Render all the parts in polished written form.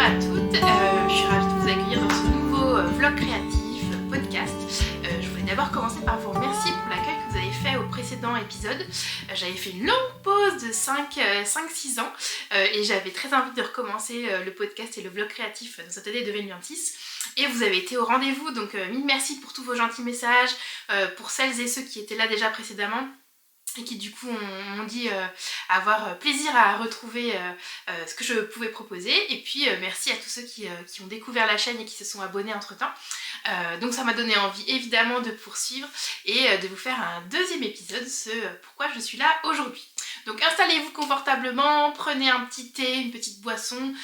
à toutes, je suis ravie de vous accueillir dans ce nouveau vlog créatif podcast. Je voulais d'abord commencer par vous remercier pour l'accueil que vous avez fait au précédent épisode. J'avais fait une longue pause de 5-6 ans et j'avais très envie de recommencer le podcast et le vlog créatif dans cette année 2026. Et vous avez été au rendez-vous, donc mille merci pour tous vos gentils messages, pour celles et ceux qui étaient là déjà précédemment et qui du coup m'ont dit avoir plaisir à retrouver ce que je pouvais proposer. Et puis merci à tous ceux qui ont découvert la chaîne et qui se sont abonnés entre temps. Donc ça m'a donné envie évidemment de poursuivre et de vous faire un deuxième épisode, ce pourquoi je suis là aujourd'hui. Donc installez-vous confortablement, prenez un petit thé, une petite boisson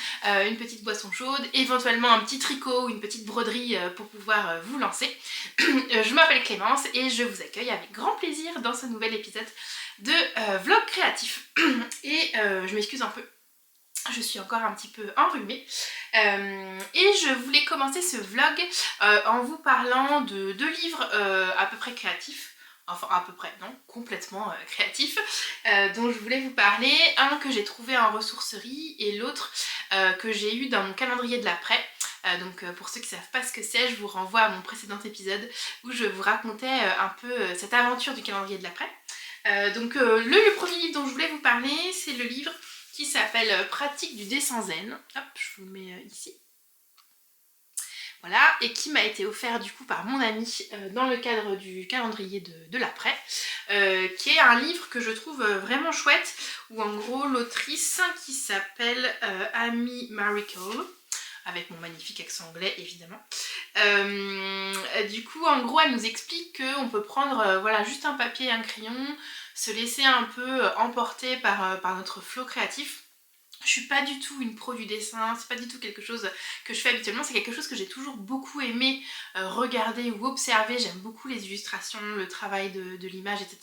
chaude, éventuellement un petit tricot ou une petite broderie pour pouvoir vous lancer. Je m'appelle Clémence et je vous accueille avec grand plaisir dans ce nouvel épisode de vlog créatif. Et je m'excuse un peu, je suis encore un petit peu enrhumée. Et je voulais commencer ce vlog en vous parlant de deux livres à peu près créatifs. Enfin à peu près, non, complètement créatif, dont je voulais vous parler. Un que j'ai trouvé en ressourcerie et l'autre que j'ai eu dans mon calendrier de l'après. Donc pour ceux qui ne savent pas ce que c'est, je vous renvoie à mon précédent épisode où je vous racontais un peu cette aventure du calendrier de l'après. Donc le premier livre dont je voulais vous parler, c'est le livre qui s'appelle Pratique du dessin zen. Hop, je vous le mets ici. Voilà, et qui m'a été offert du coup par mon ami dans le cadre du calendrier de l'après, qui est un livre que je trouve vraiment chouette, où en gros l'autrice qui s'appelle Amy Miracle, avec mon magnifique accent anglais évidemment, du coup en gros elle nous explique qu'on peut prendre voilà, juste un papier et un crayon, se laisser un peu emporter par notre flow créatif. Je suis pas du tout une pro du dessin, c'est pas du tout quelque chose que je fais habituellement, c'est quelque chose que j'ai toujours beaucoup aimé regarder ou observer. J'aime beaucoup les illustrations, le travail de l'image, etc.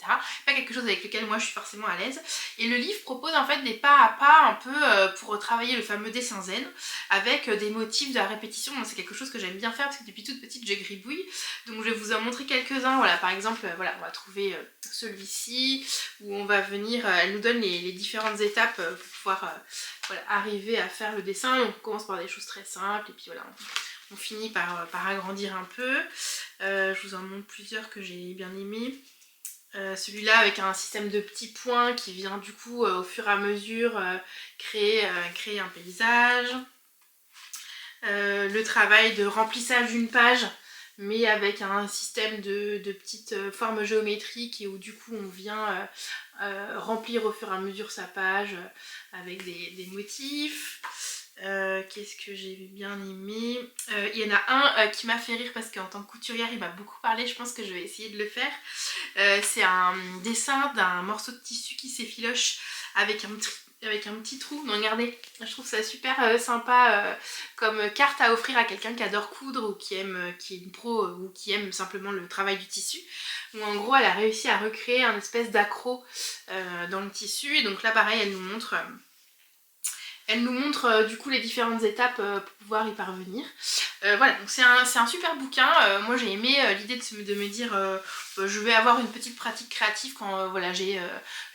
Pas quelque chose avec lequel moi je suis forcément à l'aise. Et le livre propose en fait des pas à pas un peu pour travailler le fameux dessin zen avec des motifs de la répétition. Moi c'est quelque chose que j'aime bien faire parce que depuis toute petite je gribouille. Donc je vais vous en montrer quelques-uns. Voilà, par exemple, voilà, on va trouver celui-ci où on va venir, elle nous donne les différentes étapes pour pouvoir voilà, arriver à faire le dessin. On commence par des choses très simples et puis voilà, on finit par agrandir un peu. Je vous en montre plusieurs que j'ai bien aimés. Celui-là avec un système de petits points qui vient du coup au fur et à mesure créer un paysage. Le travail de remplissage d'une page, mais avec un système de petites formes géométriques et où du coup on vient remplir au fur et à mesure sa page avec des motifs. Qu'est-ce que j'ai bien aimé, il y en a un qui m'a fait rire parce qu'en tant que couturière il m'a beaucoup parlé, je pense que je vais essayer de le faire. C'est un dessin d'un morceau de tissu qui s'effiloche avec un petit trou. Donc regardez, je trouve ça super sympa comme carte à offrir à quelqu'un qui adore coudre ou qui est une pro ou qui aime simplement le travail du tissu. Où en gros elle a réussi à recréer un espèce d'accro dans le tissu. Et donc là pareil elle nous montre du coup les différentes étapes pour pouvoir y parvenir. Voilà, donc c'est un super bouquin. Moi j'ai aimé l'idée de me dire je vais avoir une petite pratique créative quand voilà, j'ai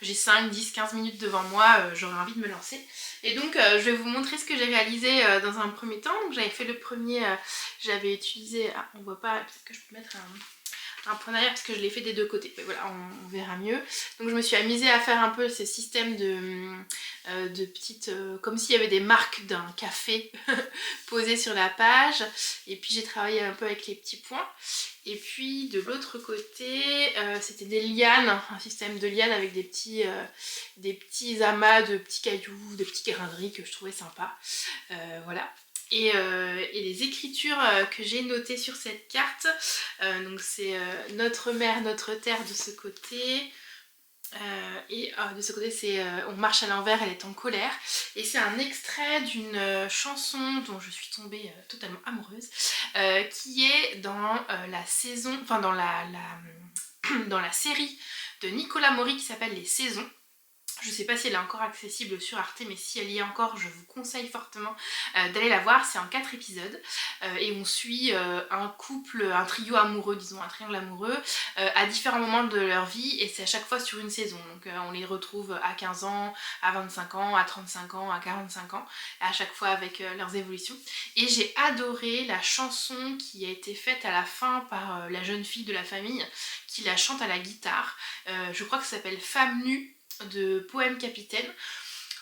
5, 10, 15 minutes devant moi, j'aurais envie de me lancer. Et donc je vais vous montrer ce que j'ai réalisé dans un premier temps. Donc j'avais fait le premier, j'avais utilisé, ah on voit pas, peut-être que je peux mettre un point derrière parce que je l'ai fait des deux côtés, mais voilà, on verra mieux. Donc je me suis amusée à faire un peu ces systèmes de petites, comme s'il y avait des marques d'un café posées sur la page, et puis j'ai travaillé un peu avec les petits points. Et puis de l'autre côté c'était des lianes, un système de lianes avec des petits amas de petits cailloux, de petits grains de riz que je trouvais sympa. Voilà. Et les écritures que j'ai notées sur cette carte, donc c'est notre mère, notre terre de ce côté, et de ce côté c'est on marche à l'envers, elle est en colère, et c'est un extrait d'une chanson dont je suis tombée totalement amoureuse, qui est dans la saison, enfin dans la série de Nicolas Maury qui s'appelle Les Saisons. Je sais pas si elle est encore accessible sur Arte, mais si elle y est encore, je vous conseille fortement d'aller la voir. C'est en 4 épisodes et on suit un couple, un trio amoureux, disons un triangle amoureux, à différents moments de leur vie, et c'est à chaque fois sur une saison. Donc on les retrouve à 15 ans, à 25 ans, à 35 ans, à 45 ans, à chaque fois avec leurs évolutions. Et j'ai adoré la chanson qui a été faite à la fin par la jeune fille de la famille, qui la chante à la guitare. Je crois que ça s'appelle Femme nue de Poème Capitaine.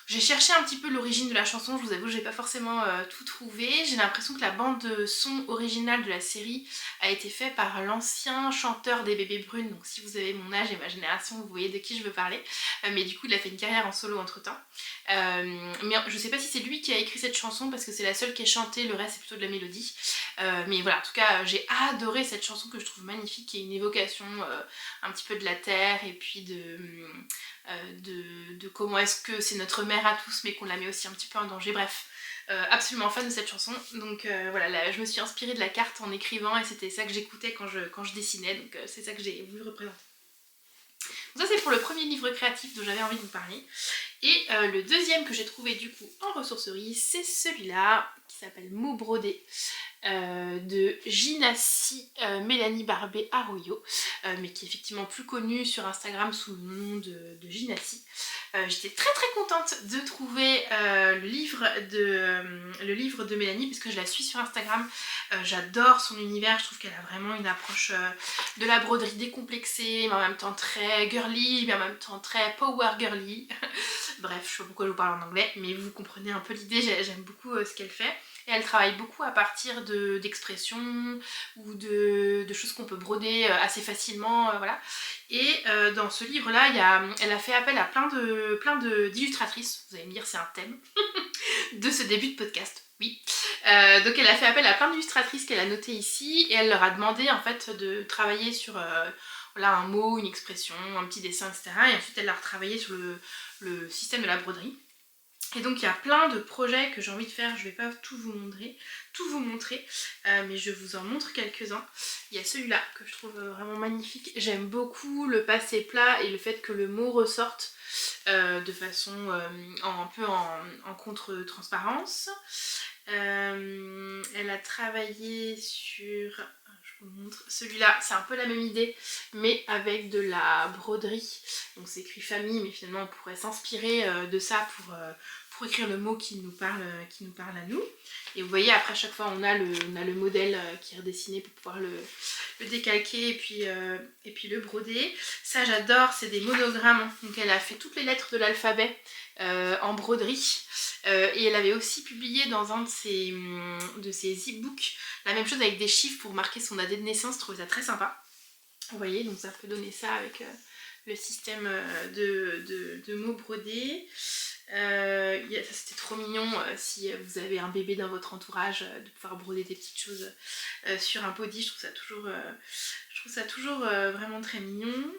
J'ai cherché un petit peu l'origine de la chanson, je vous avoue, j'ai pas forcément tout trouvé. J'ai l'impression que la bande son originale de la série a été faite par l'ancien chanteur des Bébés Brunes. Donc si vous avez mon âge et ma génération, vous voyez de qui je veux parler. Mais du coup, il a fait une carrière en solo entre temps. Mais je sais pas si c'est lui qui a écrit cette chanson parce que c'est la seule qui est chantée, le reste c'est plutôt de la mélodie. Mais voilà, en tout cas, j'ai adoré cette chanson que je trouve magnifique, qui est une évocation un petit peu de la terre et puis de comment est-ce que c'est notre mère à tous mais qu'on la met aussi un petit peu en danger. Bref, absolument fan de cette chanson. Donc voilà, là, je me suis inspirée de la carte en écrivant et c'était ça que j'écoutais quand je dessinais, donc c'est ça que j'ai voulu représenter. Donc ça c'est pour le premier livre créatif dont j'avais envie de vous parler. Et le deuxième que j'ai trouvé du coup en ressourcerie, c'est celui-là qui s'appelle Mots brodés. De Ginassi Mélanie Barbé Arroyo, mais qui est effectivement plus connue sur Instagram sous le nom de Ginassi. J'étais très contente de trouver le livre de Mélanie parce que je la suis sur Instagram. J'adore son univers, je trouve qu'elle a vraiment une approche de la broderie décomplexée, mais en même temps très girly, mais en même temps très power girly. Bref, je sais pas pourquoi je vous parle en anglais, mais vous comprenez un peu l'idée, j'aime beaucoup ce qu'elle fait. Et elle travaille beaucoup à partir d'expressions ou de choses qu'on peut broder assez facilement, voilà. Et dans ce livre-là, elle a fait appel à plein d'illustratrices, vous allez me dire c'est un thème, de ce début de podcast, oui. Donc elle a fait appel à plein d'illustratrices qu'elle a notées ici, et elle leur a demandé en fait de travailler sur voilà, un mot, une expression, un petit dessin, etc. Et ensuite elle a retravaillé sur le système de la broderie. Et donc il y a plein de projets que j'ai envie de faire, je vais pas tout vous montrer, mais je vous en montre quelques-uns. Il y a celui-là que je trouve vraiment magnifique, j'aime beaucoup le passé plat et le fait que le mot ressorte de façon un peu en contre-transparence. Elle a travaillé sur... Je vous montre. Celui-là, c'est un peu la même idée, mais avec de la broderie. Donc c'est écrit famille, mais finalement on pourrait s'inspirer de ça pour écrire le mot qui nous parle à nous. Et vous voyez, après chaque fois on a le modèle qui est redessiné pour pouvoir le décalquer et puis le broder. Ça j'adore, c'est des monogrammes. Donc elle a fait toutes les lettres de l'alphabet en broderie. Et elle avait aussi publié dans un de ses e-books la même chose avec des chiffres pour marquer son année de naissance. Je trouvais ça très sympa. Vous voyez, donc ça peut donner ça avec le système de mots brodés. Ça c'était trop mignon si vous avez un bébé dans votre entourage de pouvoir broder des petites choses sur un body. Je trouve ça toujours vraiment très mignon.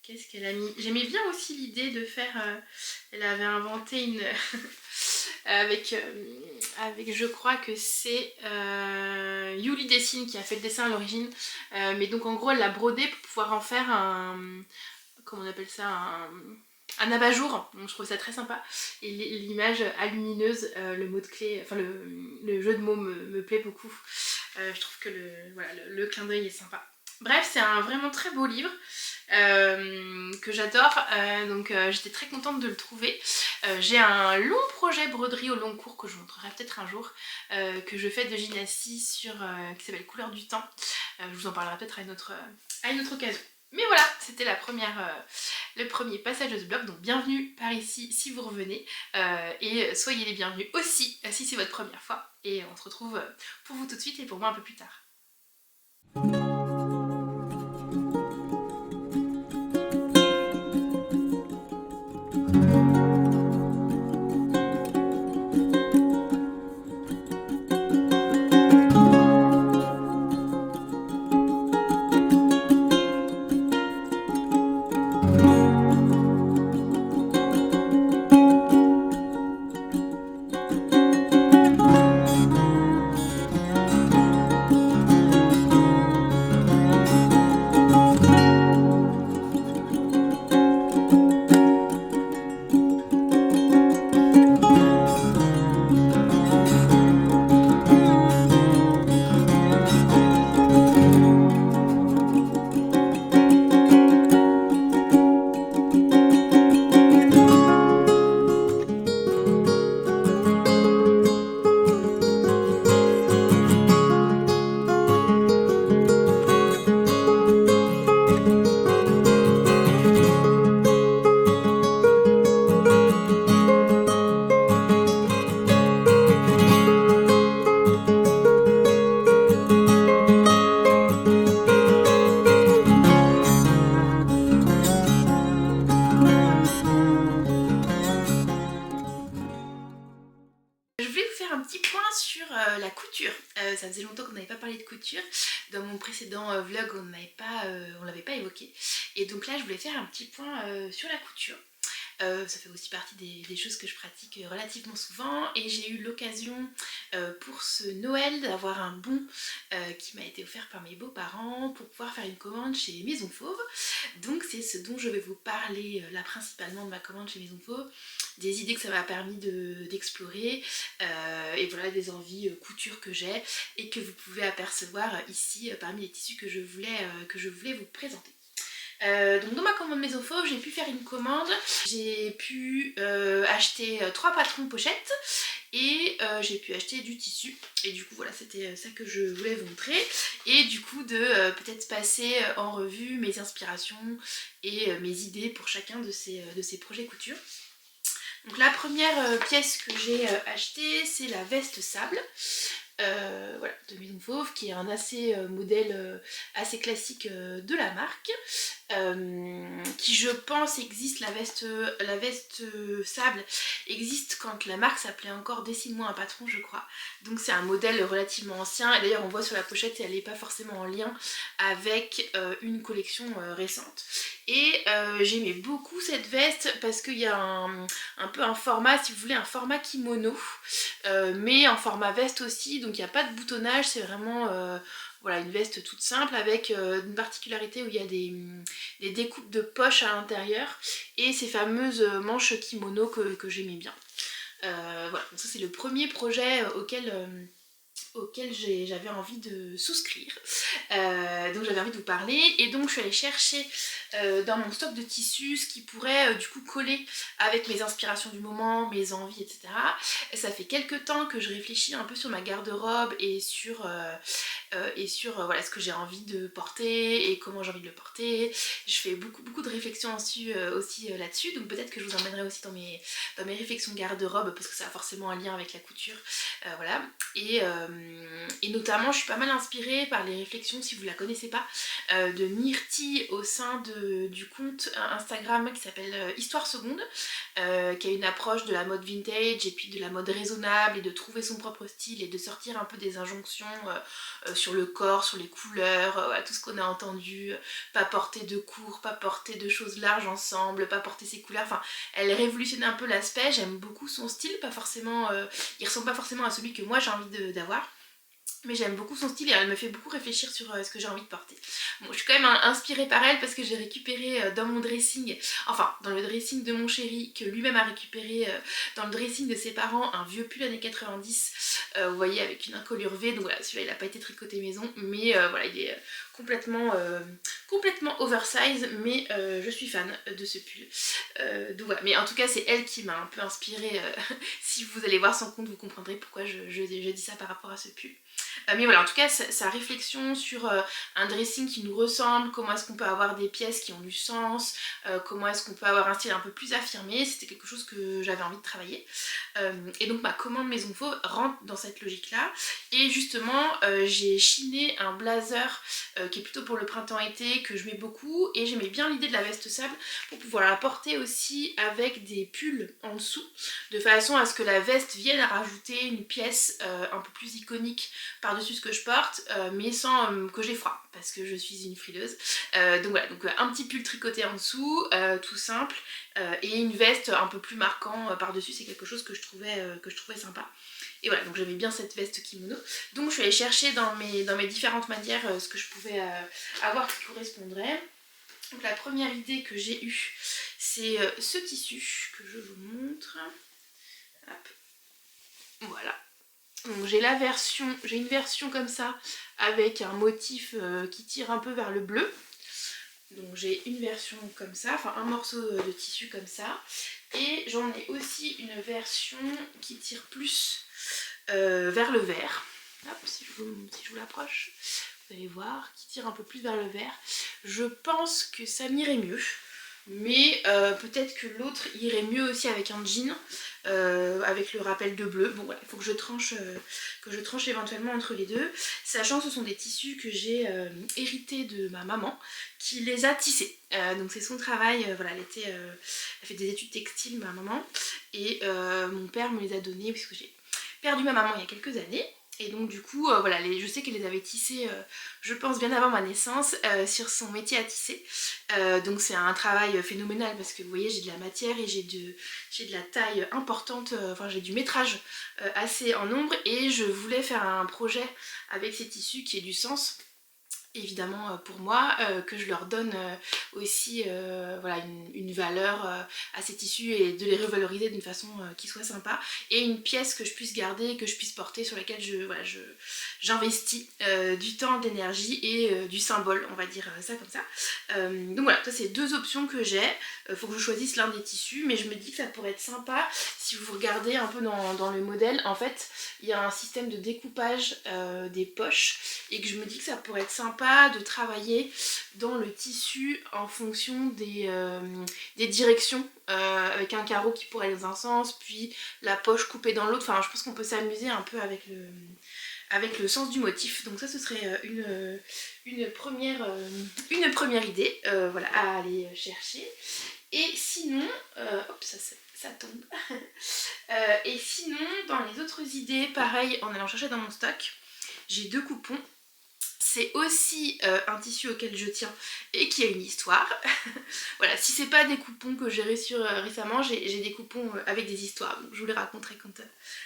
Qu'est-ce qu'elle a mis? J'aimais bien aussi l'idée de faire... elle avait inventé une... avec je crois que c'est Yuli Dessine qui a fait le dessin à l'origine. Mais donc en gros elle l'a brodé pour pouvoir en faire un... Comment on appelle ça? Un abat-jour. Donc je trouve ça très sympa. Et l'image alumineuse, le mot de clé, enfin le jeu de mots me plaît beaucoup. Je trouve que le clin d'œil est sympa. Bref, c'est un vraiment très beau livre que j'adore, donc j'étais très contente de le trouver. J'ai un long projet broderie au long cours que je vous montrerai peut-être un jour, que je fais de Ginassi qui s'appelle Couleur du temps. Je vous en parlerai peut-être à une autre occasion. Mais voilà, c'était le premier passage de ce blog, donc bienvenue par ici si vous revenez, et soyez les bienvenus aussi si c'est votre première fois, et on se retrouve pour vous tout de suite et pour moi un peu plus tard. sur la couture. Ça faisait longtemps qu'on n'avait pas parlé de couture. Dans mon précédent vlog, on l'avait pas évoqué. Et donc là, je voulais faire un petit point sur la couture. Ça fait aussi partie des choses que je pratique relativement souvent et j'ai eu l'occasion pour ce Noël d'avoir un bon qui m'a été offert par mes beaux-parents pour pouvoir faire une commande chez Maison Fauve. Donc c'est ce dont je vais vous parler là principalement de ma commande chez Maison Fauve, des idées que ça m'a permis d'explorer et voilà des envies couture que j'ai et que vous pouvez apercevoir ici parmi les tissus que je voulais vous présenter. Donc dans ma commande Maison Fauve, j'ai pu faire une commande, j'ai pu acheter 3 patrons pochettes et j'ai pu acheter du tissu et du coup voilà c'était ça que je voulais vous montrer et du coup de peut-être passer en revue mes inspirations et mes idées pour chacun de ces projets couture. Donc la première pièce que j'ai achetée c'est la veste sable. Voilà, de Maison Fauve, qui est un modèle assez classique de la marque, qui je pense existe, la veste sable existe quand la marque s'appelait encore Dessine-moi un patron je crois, donc c'est un modèle relativement ancien et d'ailleurs on voit sur la pochette elle n'est pas forcément en lien avec une collection récente. Et j'aimais beaucoup cette veste parce qu'il y a un peu un format, si vous voulez, un format kimono, mais en format veste aussi, donc il n'y a pas de boutonnage, c'est vraiment voilà, une veste toute simple avec une particularité où il y a des découpes de poches à l'intérieur et ces fameuses manches kimono que j'aimais bien. Voilà, donc ça c'est le premier projet auquel j'avais envie de souscrire, donc j'avais envie de vous parler et donc je suis allée chercher dans mon stock de tissus ce qui pourrait du coup coller avec mes inspirations du moment, mes envies, etc. Et ça fait quelques temps que je réfléchis un peu sur ma garde-robe et sur voilà, ce que j'ai envie de porter et comment j'ai envie de le porter. Je fais beaucoup de réflexions aussi là-dessus, donc peut-être que je vous emmènerai aussi dans mes réflexions garde-robe parce que ça a forcément un lien avec la couture, voilà. Et notamment je suis pas mal inspirée par les réflexions, si vous la connaissez pas, de Myrtille au sein du compte Instagram qui s'appelle Histoire Seconde, qui a une approche de la mode vintage et puis de la mode raisonnable et de trouver son propre style et de sortir un peu des injonctions sur le corps, sur les couleurs, tout ce qu'on a entendu, pas porter de court, pas porter de choses larges ensemble, pas porter ses couleurs, enfin elle révolutionne un peu l'aspect, j'aime beaucoup son style, pas forcément, il ressemble pas forcément à celui que moi j'ai envie d'avoir. Mais j'aime beaucoup son style et elle me fait beaucoup réfléchir sur ce que j'ai envie de porter. Bon, je suis quand même inspirée par elle parce que j'ai récupéré dans mon dressing, enfin dans le dressing de mon chéri, que lui-même a récupéré dans le dressing de ses parents, un vieux pull années 90, vous voyez, avec une encolure V, donc voilà, celui-là il n'a pas été tricoté maison, mais voilà, il est complètement oversize, mais je suis fan de ce pull. Donc voilà, mais en tout cas c'est elle qui m'a un peu inspirée, si vous allez voir son compte vous comprendrez pourquoi je dis ça par rapport à ce pull. Mais voilà, en tout cas sa réflexion sur un dressing qui nous ressemble, comment est-ce qu'on peut avoir des pièces qui ont du sens, comment est-ce qu'on peut avoir un style un peu plus affirmé, c'était quelque chose que j'avais envie de travailler. Et donc ma commande Maison Fauve rentre dans cette logique là et justement j'ai chiné un blazer qui est plutôt pour le printemps-été, que je mets beaucoup, et j'aimais bien l'idée de la veste sable pour pouvoir la porter aussi avec des pulls en dessous, de façon à ce que la veste vienne à rajouter une pièce un peu plus iconique par-dessus ce que je porte, mais sans que j'ai froid, parce que je suis une frileuse. Donc voilà, donc un petit pull tricoté en dessous, tout simple, et une veste un peu plus marquant par-dessus, c'est quelque chose que je trouvais sympa. Et voilà, donc j'aimais bien cette veste kimono. Donc je suis allée chercher dans mes différentes manières ce que je pouvais avoir qui correspondrait. Donc la première idée que j'ai eue, c'est ce tissu que je vous montre. Hop. Voilà. Donc j'ai une version comme ça avec un motif qui tire un peu vers le bleu. Donc j'ai une version comme ça, enfin un morceau de tissu comme ça. Et j'en ai aussi une version qui tire plus vers le vert. Hop, si je vous l'approche, vous allez voir, qui tire un peu plus vers le vert. Je pense que ça m'irait mieux, mais peut-être que l'autre irait mieux aussi avec un jean, avec le rappel de bleu. Bon voilà, il faut que je tranche éventuellement entre les deux, sachant que ce sont des tissus que j'ai hérités de ma maman qui les a tissés. Donc c'est son travail, voilà, elle fait des études textiles ma maman, et mon père me les a donnés puisque j'ai perdu ma maman il y a quelques années. Et donc du coup, voilà, je sais qu'elle les avait tissés, je pense, bien avant ma naissance, sur son métier à tisser. Donc c'est un travail phénoménal parce que vous voyez, j'ai de la matière et j'ai de la taille importante, enfin j'ai du métrage assez en nombre, et je voulais faire un projet avec ces tissus qui ait du sens. Évidemment pour moi, que je leur donne aussi voilà, une valeur à ces tissus et de les revaloriser d'une façon qui soit sympa, et une pièce que je puisse garder, que je puisse porter, sur laquelle j'investis du temps, de l'énergie et du symbole, on va dire ça comme ça. Donc voilà, ça c'est deux options que j'ai. Faut que je choisisse l'un des tissus, mais je me dis que ça pourrait être sympa si vous regardez un peu dans le modèle. En fait, il y a un système de découpage des poches, et que je me dis que ça pourrait être sympa de travailler dans le tissu en fonction des directions, avec un carreau qui pourrait aller dans un sens, puis la poche coupée dans l'autre. Enfin, je pense qu'on peut s'amuser un peu avec le sens du motif. Donc ça, ce serait une première idée, voilà, à aller chercher. Et sinon, hop, ça tombe. Et sinon, dans les autres idées, pareil, en allant chercher dans mon stock, j'ai 2 coupons. C'est aussi un tissu auquel je tiens et qui a une histoire. Voilà, si c'est pas des coupons que j'ai reçus récemment, j'ai des coupons avec des histoires, donc je vous les raconterai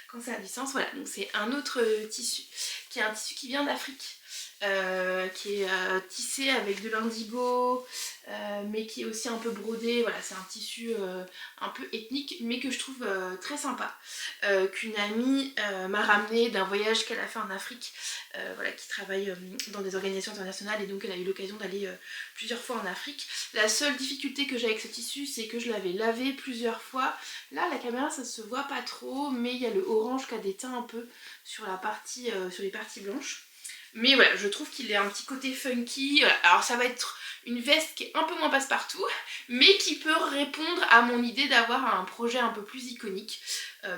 quand ça a du sens. Voilà, donc c'est un autre tissu, qui est un tissu qui vient d'Afrique, qui est tissé avec de l'indigo, mais qui est aussi un peu brodé. Voilà, c'est un tissu un peu ethnique, mais que je trouve très sympa, qu'une amie m'a ramené d'un voyage qu'elle a fait en Afrique, voilà, qui travaille dans des organisations internationales, et donc elle a eu l'occasion d'aller plusieurs fois en Afrique. La seule difficulté que j'ai avec ce tissu, c'est que je l'avais lavé plusieurs fois. Là, la caméra, ça se voit pas trop, mais il y a le orange qui a des teints un peu sur les parties blanches. Mais voilà, je trouve qu'il a un petit côté funky. Voilà. Alors ça va être une veste qui est un peu moins passe-partout, mais qui peut répondre à mon idée d'avoir un projet un peu plus iconique.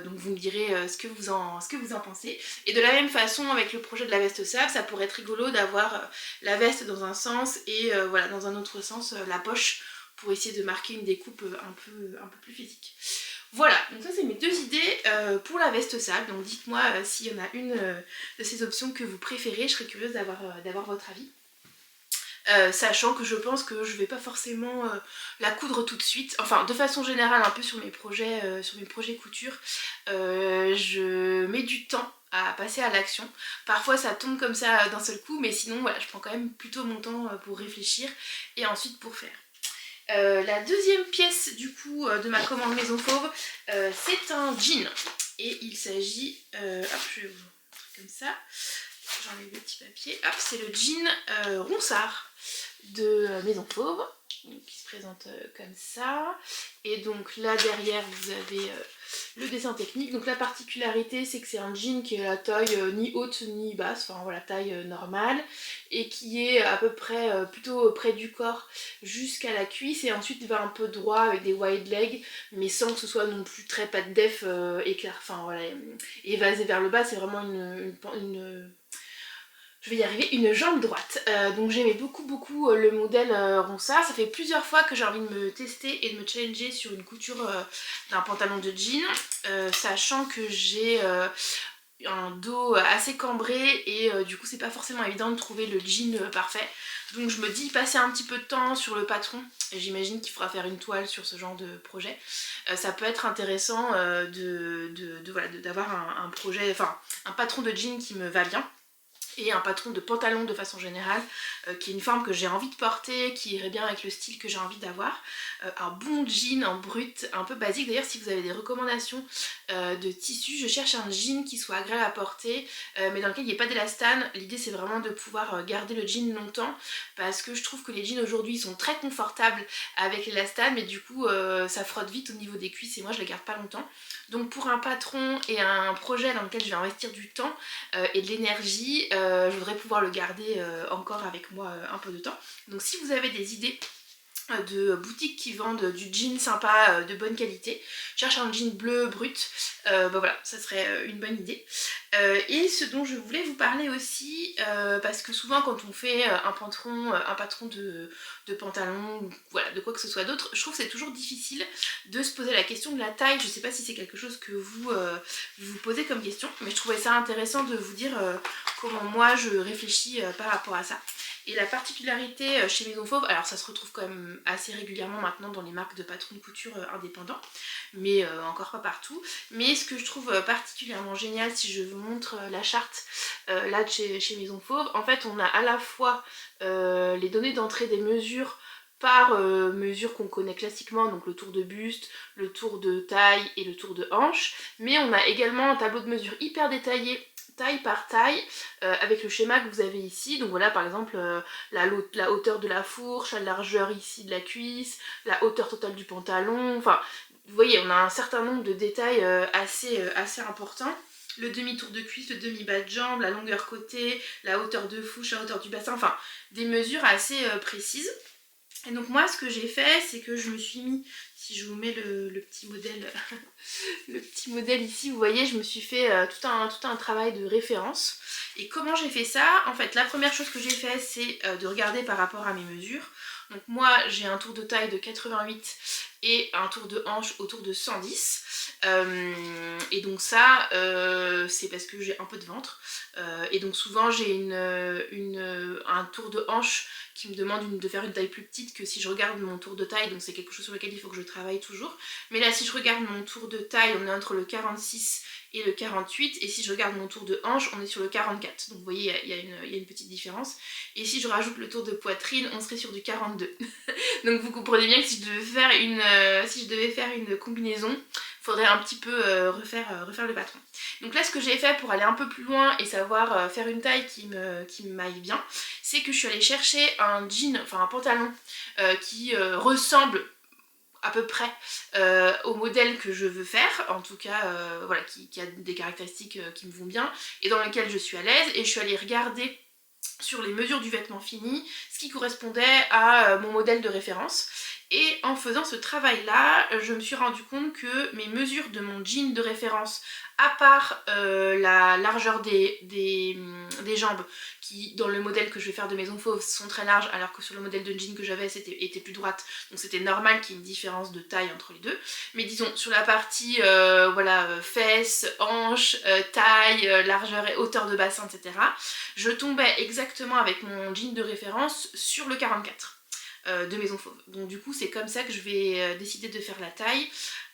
Donc vous me direz ce que vous en pensez. Et de la même façon, avec le projet de la veste sable, ça pourrait être rigolo d'avoir la veste dans un sens et voilà, dans un autre sens la poche, pour essayer de marquer une découpe un peu plus physique. Voilà, donc ça c'est mes 2 idées pour la veste sable. Donc dites-moi s'il y en a une de ces options que vous préférez, je serais curieuse d'avoir votre avis. Sachant que je pense que je vais pas forcément la coudre tout de suite. Enfin, de façon générale, un peu sur mes projets couture, je mets du temps à passer à l'action. Parfois ça tombe comme ça d'un seul coup, mais sinon voilà, je prends quand même plutôt mon temps pour réfléchir et ensuite pour faire. La deuxième pièce du coup de ma commande Maison Fauve, c'est un jean, et il s'agit, hop, je vais vous montrer comme ça, j'enlève le petit papier, hop, c'est le jean Ronsard de Maison Fauve, qui se présente comme ça. Et donc là derrière vous avez le dessin technique. Donc la particularité, c'est que c'est un jean qui est à la taille ni haute ni basse, enfin voilà, taille normale, et qui est à peu près plutôt près du corps jusqu'à la cuisse, et ensuite il va un peu droit avec des wide legs, mais sans que ce soit non plus très pas de def éclair, enfin voilà, évasé vers le bas. C'est vraiment je vais y arriver, une jambe droite. Donc j'aimais beaucoup le modèle Ronsard. Ça fait plusieurs fois que j'ai envie de me tester et de me challenger sur une couture d'un pantalon de jean, sachant que j'ai un dos assez cambré, et du coup c'est pas forcément évident de trouver le jean parfait. Donc je me dis passer un petit peu de temps sur le patron, et j'imagine qu'il faudra faire une toile sur ce genre de projet. Ça peut être intéressant d'avoir un projet, enfin un patron de jean qui me va bien, et un patron de pantalon de façon générale, qui est une forme que j'ai envie de porter, qui irait bien avec le style que j'ai envie d'avoir. Un bon jean en brut, un peu basique. D'ailleurs, si vous avez des recommandations de tissus, je cherche un jean qui soit agréable à porter, mais dans lequel il n'y ait pas d'élastane. L'idée c'est vraiment de pouvoir garder le jean longtemps, parce que je trouve que les jeans aujourd'hui sont très confortables avec l'élastane, mais du coup ça frotte vite au niveau des cuisses, et moi je les garde pas longtemps. Donc pour un patron et un projet dans lequel je vais investir du temps et de l'énergie, je voudrais pouvoir le garder encore avec moi un peu de temps. Donc si vous avez des idées de boutiques qui vendent du jean sympa de bonne qualité. Je cherche un jean bleu brut, bah voilà, ça serait une bonne idée. Et ce dont je voulais vous parler aussi, parce que souvent quand on fait un patron de pantalon, ou voilà, de quoi que ce soit d'autre, je trouve que c'est toujours difficile de se poser la question de la taille. Je sais pas si c'est quelque chose que vous vous posez comme question, mais je trouvais ça intéressant de vous dire comment moi je réfléchis par rapport à ça. Et la particularité chez Maison Fauve, alors ça se retrouve quand même assez régulièrement maintenant dans les marques de patrons de couture indépendants, mais encore pas partout. Mais ce que je trouve particulièrement génial, si je vous montre la charte là de chez Maison Fauve, en fait on a à la fois les données d'entrée des mesures par mesure qu'on connaît classiquement, donc le tour de buste, le tour de taille et le tour de hanche, mais on a également un tableau de mesure hyper détaillé taille par taille avec le schéma que vous avez ici. Donc voilà, par exemple la hauteur de la fourche, la largeur ici de la cuisse, la hauteur totale du pantalon, enfin vous voyez on a un certain nombre de détails assez importants. Le demi-tour de cuisse, le demi-bas de jambe, la longueur côté, la hauteur de fourche, la hauteur du bassin, enfin des mesures assez précises. Et donc moi ce que j'ai fait, c'est que je me suis mis, si je vous mets le petit modèle le petit modèle ici, vous voyez, je me suis fait tout un travail de référence. Et comment j'ai fait ça? En fait, la première chose que j'ai fait, c'est de regarder par rapport à mes mesures. Donc moi, j'ai un tour de taille de 88 et un tour de hanche autour de 110. Et donc ça, c'est parce que j'ai un peu de ventre. Et donc souvent, j'ai un tour de hanche qui me demande de faire une taille plus petite que si je regarde mon tour de taille, donc c'est quelque chose sur lequel il faut que je travaille toujours. Mais là si je regarde mon tour de taille, on est entre le 46 et le 48, et si je regarde mon tour de hanche, on est sur le 44. Donc vous voyez, il y a une petite différence. Et si je rajoute le tour de poitrine, on serait sur du 42. Donc vous comprenez bien que si je devais faire une combinaison, il faudrait un petit peu refaire le patron. Donc là ce que j'ai fait pour aller un peu plus loin et savoir faire une taille qui m'aille bien, c'est que je suis allée chercher un jean, enfin un pantalon qui ressemble à peu près au modèle que je veux faire, en tout cas voilà, qui a des caractéristiques qui me vont bien et dans lequel je suis à l'aise, et je suis allée regarder sur les mesures du vêtement fini ce qui correspondait à mon modèle de référence. Et en faisant ce travail là, je me suis rendu compte que mes mesures de mon jean de référence, à part la largeur des jambes qui dans le modèle que je vais faire de Maison Fauve sont très larges, alors que sur le modèle de jean que j'avais était plus droite, donc c'était normal qu'il y ait une différence de taille entre les deux. Mais disons sur la partie voilà, fesses, hanches, taille, largeur et hauteur de bassin, etc., je tombais exactement avec mon jean de référence sur le 44 de Maison Fauve. Donc du coup c'est comme ça que je vais décider de faire la taille,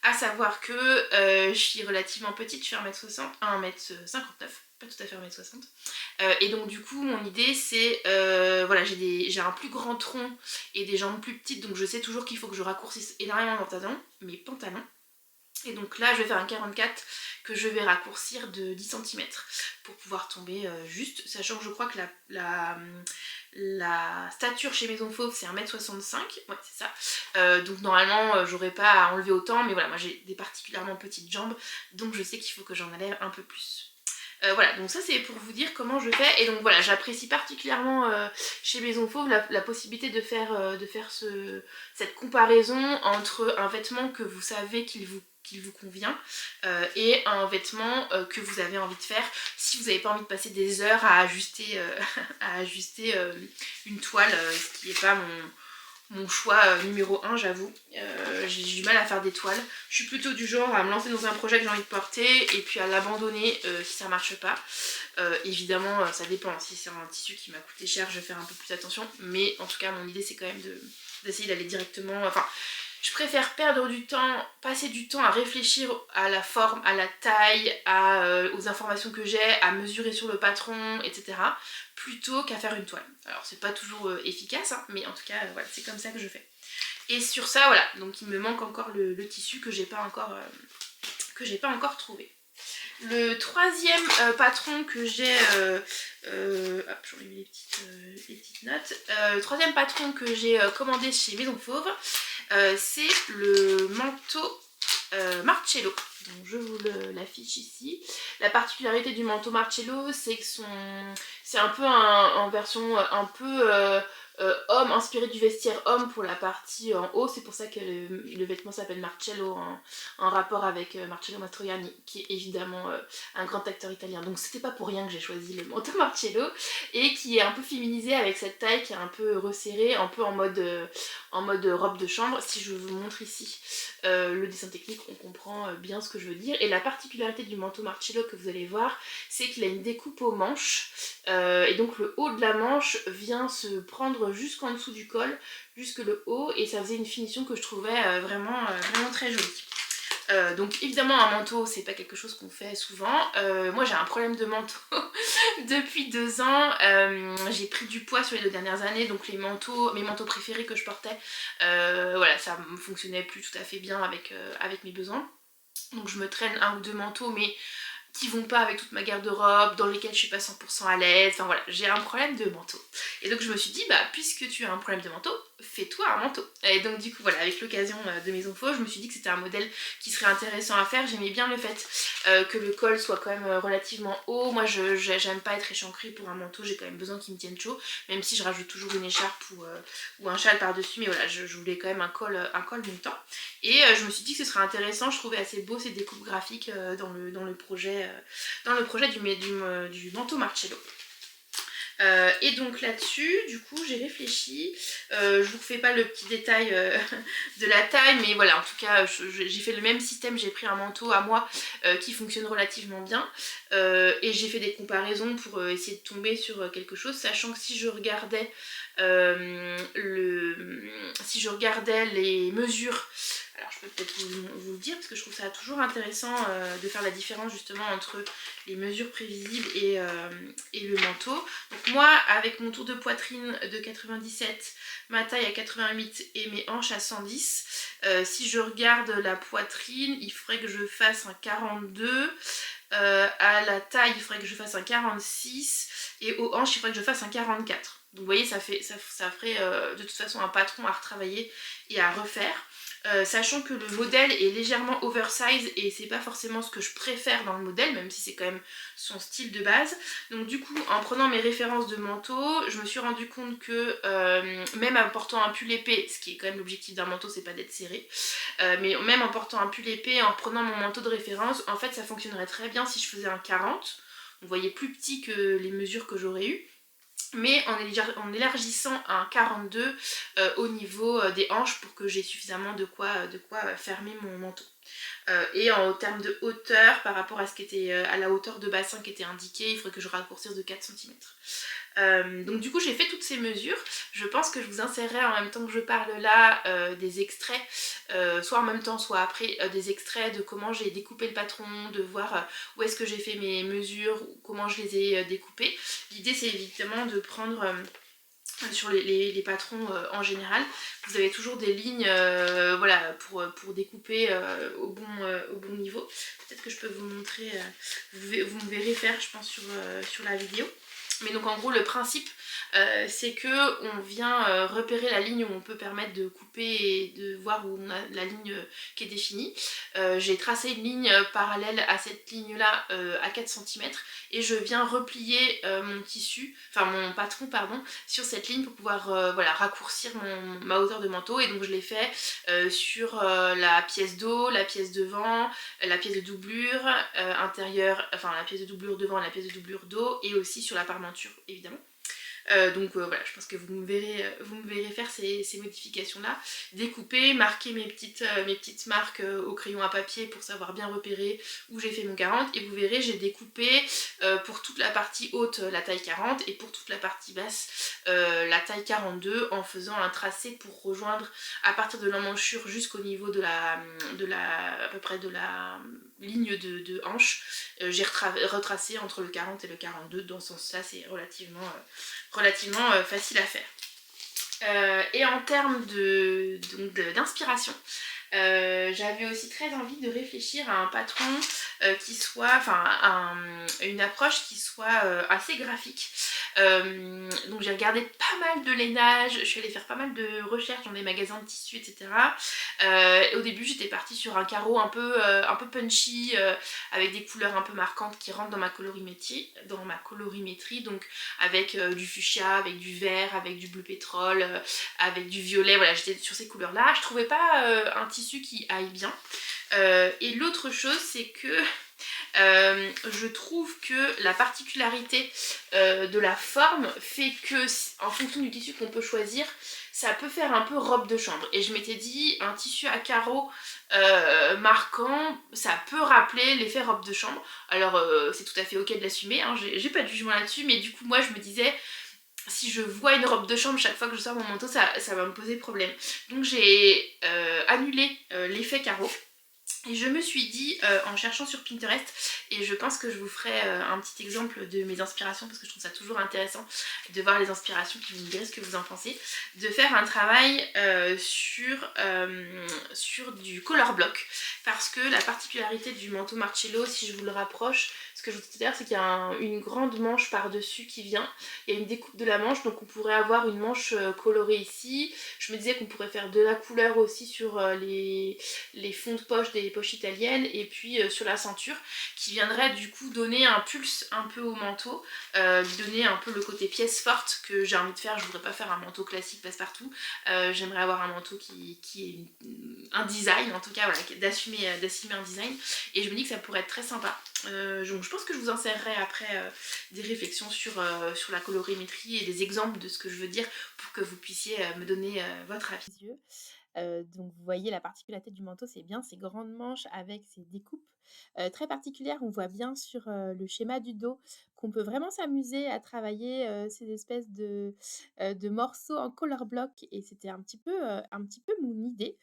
à savoir que je suis relativement petite, je suis 1m60, 1m59, pas tout à fait 1m60. Et donc du coup mon idée c'est, voilà, j'ai un plus grand tronc et des jambes plus petites, donc je sais toujours qu'il faut que je raccourcisse énormément mes pantalons. Et donc là je vais faire un 44 que je vais raccourcir de 10 cm pour pouvoir tomber juste, sachant que je crois que la stature chez Maison Fauve c'est 1m65, ouais c'est ça, donc normalement j'aurais pas à enlever autant, mais voilà, moi j'ai des particulièrement petites jambes, donc je sais qu'il faut que j'en enlève un peu plus. Voilà, donc ça c'est pour vous dire comment je fais. Et donc voilà, j'apprécie particulièrement chez Maison Fauve la possibilité de faire cette comparaison entre un vêtement que vous savez qu'il vous convient et un vêtement que vous avez envie de faire si vous n'avez pas envie de passer des heures à ajuster, une toile, ce qui n'est pas mon choix numéro 1, j'avoue. J'ai du mal à faire des toiles. Je suis plutôt du genre à me lancer dans un projet que j'ai envie de porter et puis à l'abandonner si ça marche pas. Évidemment ça dépend, si c'est un tissu qui m'a coûté cher je vais faire un peu plus attention, mais en tout cas mon idée c'est quand même d'essayer d'aller directement, enfin je préfère perdre du temps, passer du temps à réfléchir à la forme, à la taille, aux informations que j'ai, à mesurer sur le patron, etc. plutôt qu'à faire une toile. Alors c'est pas toujours efficace, hein, mais en tout cas voilà, c'est comme ça que je fais. Et sur ça voilà, donc il me manque encore le tissu que j'ai pas encore trouvé. Le troisième patron que j'ai, hop j'en ai mis les petites notes, le troisième patron que j'ai commandé chez Maison Fauve, c'est le manteau Marcello. Donc je vous l'affiche ici. La particularité du manteau Marcello, c'est que c'est un peu en version un peu homme, inspiré du vestiaire homme pour la partie en haut. C'est pour ça que le vêtement s'appelle Marcello, en rapport avec Marcello Mastroianni, qui est évidemment un grand acteur italien. Donc c'était pas pour rien que j'ai choisi le manteau Marcello, et qui est un peu féminisé avec cette taille qui est un peu resserrée, un peu en mode robe de chambre. Si je vous montre ici le dessin technique, on comprend bien ce que je veux dire. Et la particularité du manteau Marcello que vous allez voir, c'est qu'il a une découpe aux manches, et donc le haut de la manche vient se prendre jusqu'en dessous du col, jusque le haut, et ça faisait une finition que je trouvais vraiment très jolie. Donc évidemment un manteau c'est pas quelque chose qu'on fait souvent. Moi j'ai un problème de manteau depuis 2 ans. J'ai pris du poids sur les 2 dernières années, donc mes manteaux préférés que je portais, voilà, ça me fonctionnait plus tout à fait bien avec mes besoins. Donc je me traîne 1 ou 2 manteaux, mais qui vont pas avec toute ma garde-robe, dans lesquels je suis pas 100% à l'aise, enfin voilà, j'ai un problème de manteau. Et donc je me suis dit, bah puisque tu as un problème de manteau, fais-toi un manteau. Et donc du coup voilà, avec l'occasion de Maison Faux, je me suis dit que c'était un modèle qui serait intéressant à faire. J'aimais bien le fait que le col soit quand même relativement haut. Moi j'aime pas être échancrée pour un manteau, j'ai quand même besoin qu'il me tienne chaud, même si je rajoute toujours une écharpe ou un châle par-dessus, mais voilà, je voulais quand même un col montant. Et je me suis dit que ce serait intéressant, je trouvais assez beau ces découpes graphiques dans le projet du manteau Marcello. Et donc là-dessus, du coup, j'ai réfléchi. Je vous refais pas le petit détail de la taille, mais voilà, en tout cas, j'ai fait le même système. J'ai pris un manteau à moi qui fonctionne relativement bien, et j'ai fait des comparaisons pour essayer de tomber sur quelque chose, sachant que si je regardais les mesures, alors je peux peut-être vous le dire parce que je trouve ça toujours intéressant de faire la différence justement entre les mesures prévisibles et le manteau. Donc moi, avec mon tour de poitrine de 97, ma taille à 88 et mes hanches à 110, si je regarde la poitrine, il faudrait que je fasse un 42, à la taille il faudrait que je fasse un 46, et aux hanches il faudrait que je fasse un 44. Donc vous voyez, ça ferait de toute façon un patron à retravailler et à refaire. Sachant que le modèle est légèrement oversize et c'est pas forcément ce que je préfère dans le modèle, même si c'est quand même son style de base. Donc du coup, en prenant mes références de manteau, je me suis rendu compte que même en portant un pull épais, ce qui est quand même l'objectif d'un manteau, c'est pas d'être serré, mais même en portant un pull épais, en prenant mon manteau de référence, en fait ça fonctionnerait très bien si je faisais un 40. Vous voyez, plus petit que les mesures que j'aurais eues, mais en élargissant à un 42 au niveau des hanches pour que j'ai suffisamment de quoi fermer mon manteau. Et en termes de hauteur, par rapport à ce qui était à la hauteur de bassin qui était indiquée, il faudrait que je raccourcisse de 4 cm. Donc du coup j'ai fait toutes ces mesures. Je pense que je vous insérerai en même temps que je parle là des extraits, soit en même temps soit après, des extraits de comment j'ai découpé le patron, de voir où est-ce que j'ai fait mes mesures, comment je les ai découpées. L'idée c'est évidemment de prendre sur les patrons en général, vous avez toujours des lignes voilà, pour découper au bon niveau. Peut-être que je peux vous montrer, vous me verrez faire je pense sur la vidéo. Mais donc en gros le principe c'est que on vient repérer la ligne où on peut permettre de couper et de voir où on a la ligne qui est définie. J'ai tracé une ligne parallèle à cette ligne là à 4 cm et je viens replier mon patron pardon, sur cette ligne pour pouvoir voilà, raccourcir ma hauteur de manteau. Et donc je l'ai fait sur la pièce d'eau, la pièce devant, la pièce de doublure intérieure, enfin la pièce de doublure devant et la pièce de doublure dos, et aussi sur la parmenture évidemment. Donc voilà, je pense que vous me verrez faire ces modifications là, découper, marquer mes petites marques au crayon à papier pour savoir bien repérer où j'ai fait mon 40, et vous verrez j'ai découpé pour toute la partie haute la taille 40 et pour toute la partie basse la taille 42 en faisant un tracé pour rejoindre à partir de l'emmanchure jusqu'au niveau à peu près de la ligne de hanche. J'ai retracé entre le 40 et le 42, dans ce sens là c'est relativement facile à faire. Et en termes d'inspiration, j'avais aussi très envie de réfléchir à un patron qui soit, enfin, une approche qui soit assez graphique. Donc j'ai regardé pas mal de lainage, je suis allée faire pas mal de recherches dans des magasins de tissus, etc. Et au début j'étais partie sur un carreau un peu punchy, avec des couleurs un peu marquantes qui rentrent dans ma colorimétrie, donc avec du fuchsia, avec du vert, avec du bleu pétrole, avec du violet, voilà, j'étais sur ces couleurs là. Je trouvais pas un tissu qui aille bien. Et l'autre chose c'est que je trouve que la particularité de la forme fait que, en fonction du tissu qu'on peut choisir, ça peut faire un peu robe de chambre. Et je m'étais dit, un tissu à carreaux marquant, ça peut rappeler l'effet robe de chambre. Alors c'est tout à fait ok de l'assumer, hein, j'ai pas de jugement là-dessus, mais du coup moi je me disais, si je vois une robe de chambre chaque fois que je sors mon manteau, ça va me poser problème. Donc j'ai annulé l'effet carreau. Et je me suis dit, en cherchant sur Pinterest, et je pense que je vous ferai un petit exemple de mes inspirations, parce que je trouve ça toujours intéressant de voir les inspirations, puis vous me direz ce que vous en pensez, de faire un travail sur du color block, parce que la particularité du manteau Marcello, si je vous le rapproche, ce que je vous disais tout à l'heure, c'est qu'il y a une grande manche par-dessus qui vient, il y a une découpe de la manche, donc on pourrait avoir une manche colorée ici. Je me disais qu'on pourrait faire de la couleur aussi sur les fonds de poche des poches italiennes, et puis sur la ceinture, qui viendrait du coup donner un pulse un peu au manteau, donner un peu le côté pièce forte que j'ai envie de faire. Je voudrais pas faire un manteau classique passe-partout, j'aimerais avoir un manteau qui est un design, en tout cas voilà, d'assumer un design, et je me dis que ça pourrait être très sympa. Donc je pense que je vous insérerai après des réflexions sur la colorimétrie et des exemples de ce que je veux dire, pour que vous puissiez me donner votre avis. Donc vous voyez la particularité du manteau, c'est bien ces grandes manches avec ces découpes, très particulières. On voit bien sur, le schéma du dos qu'on peut vraiment s'amuser à travailler, ces espèces de morceaux en color block, et c'était un petit peu mon idée.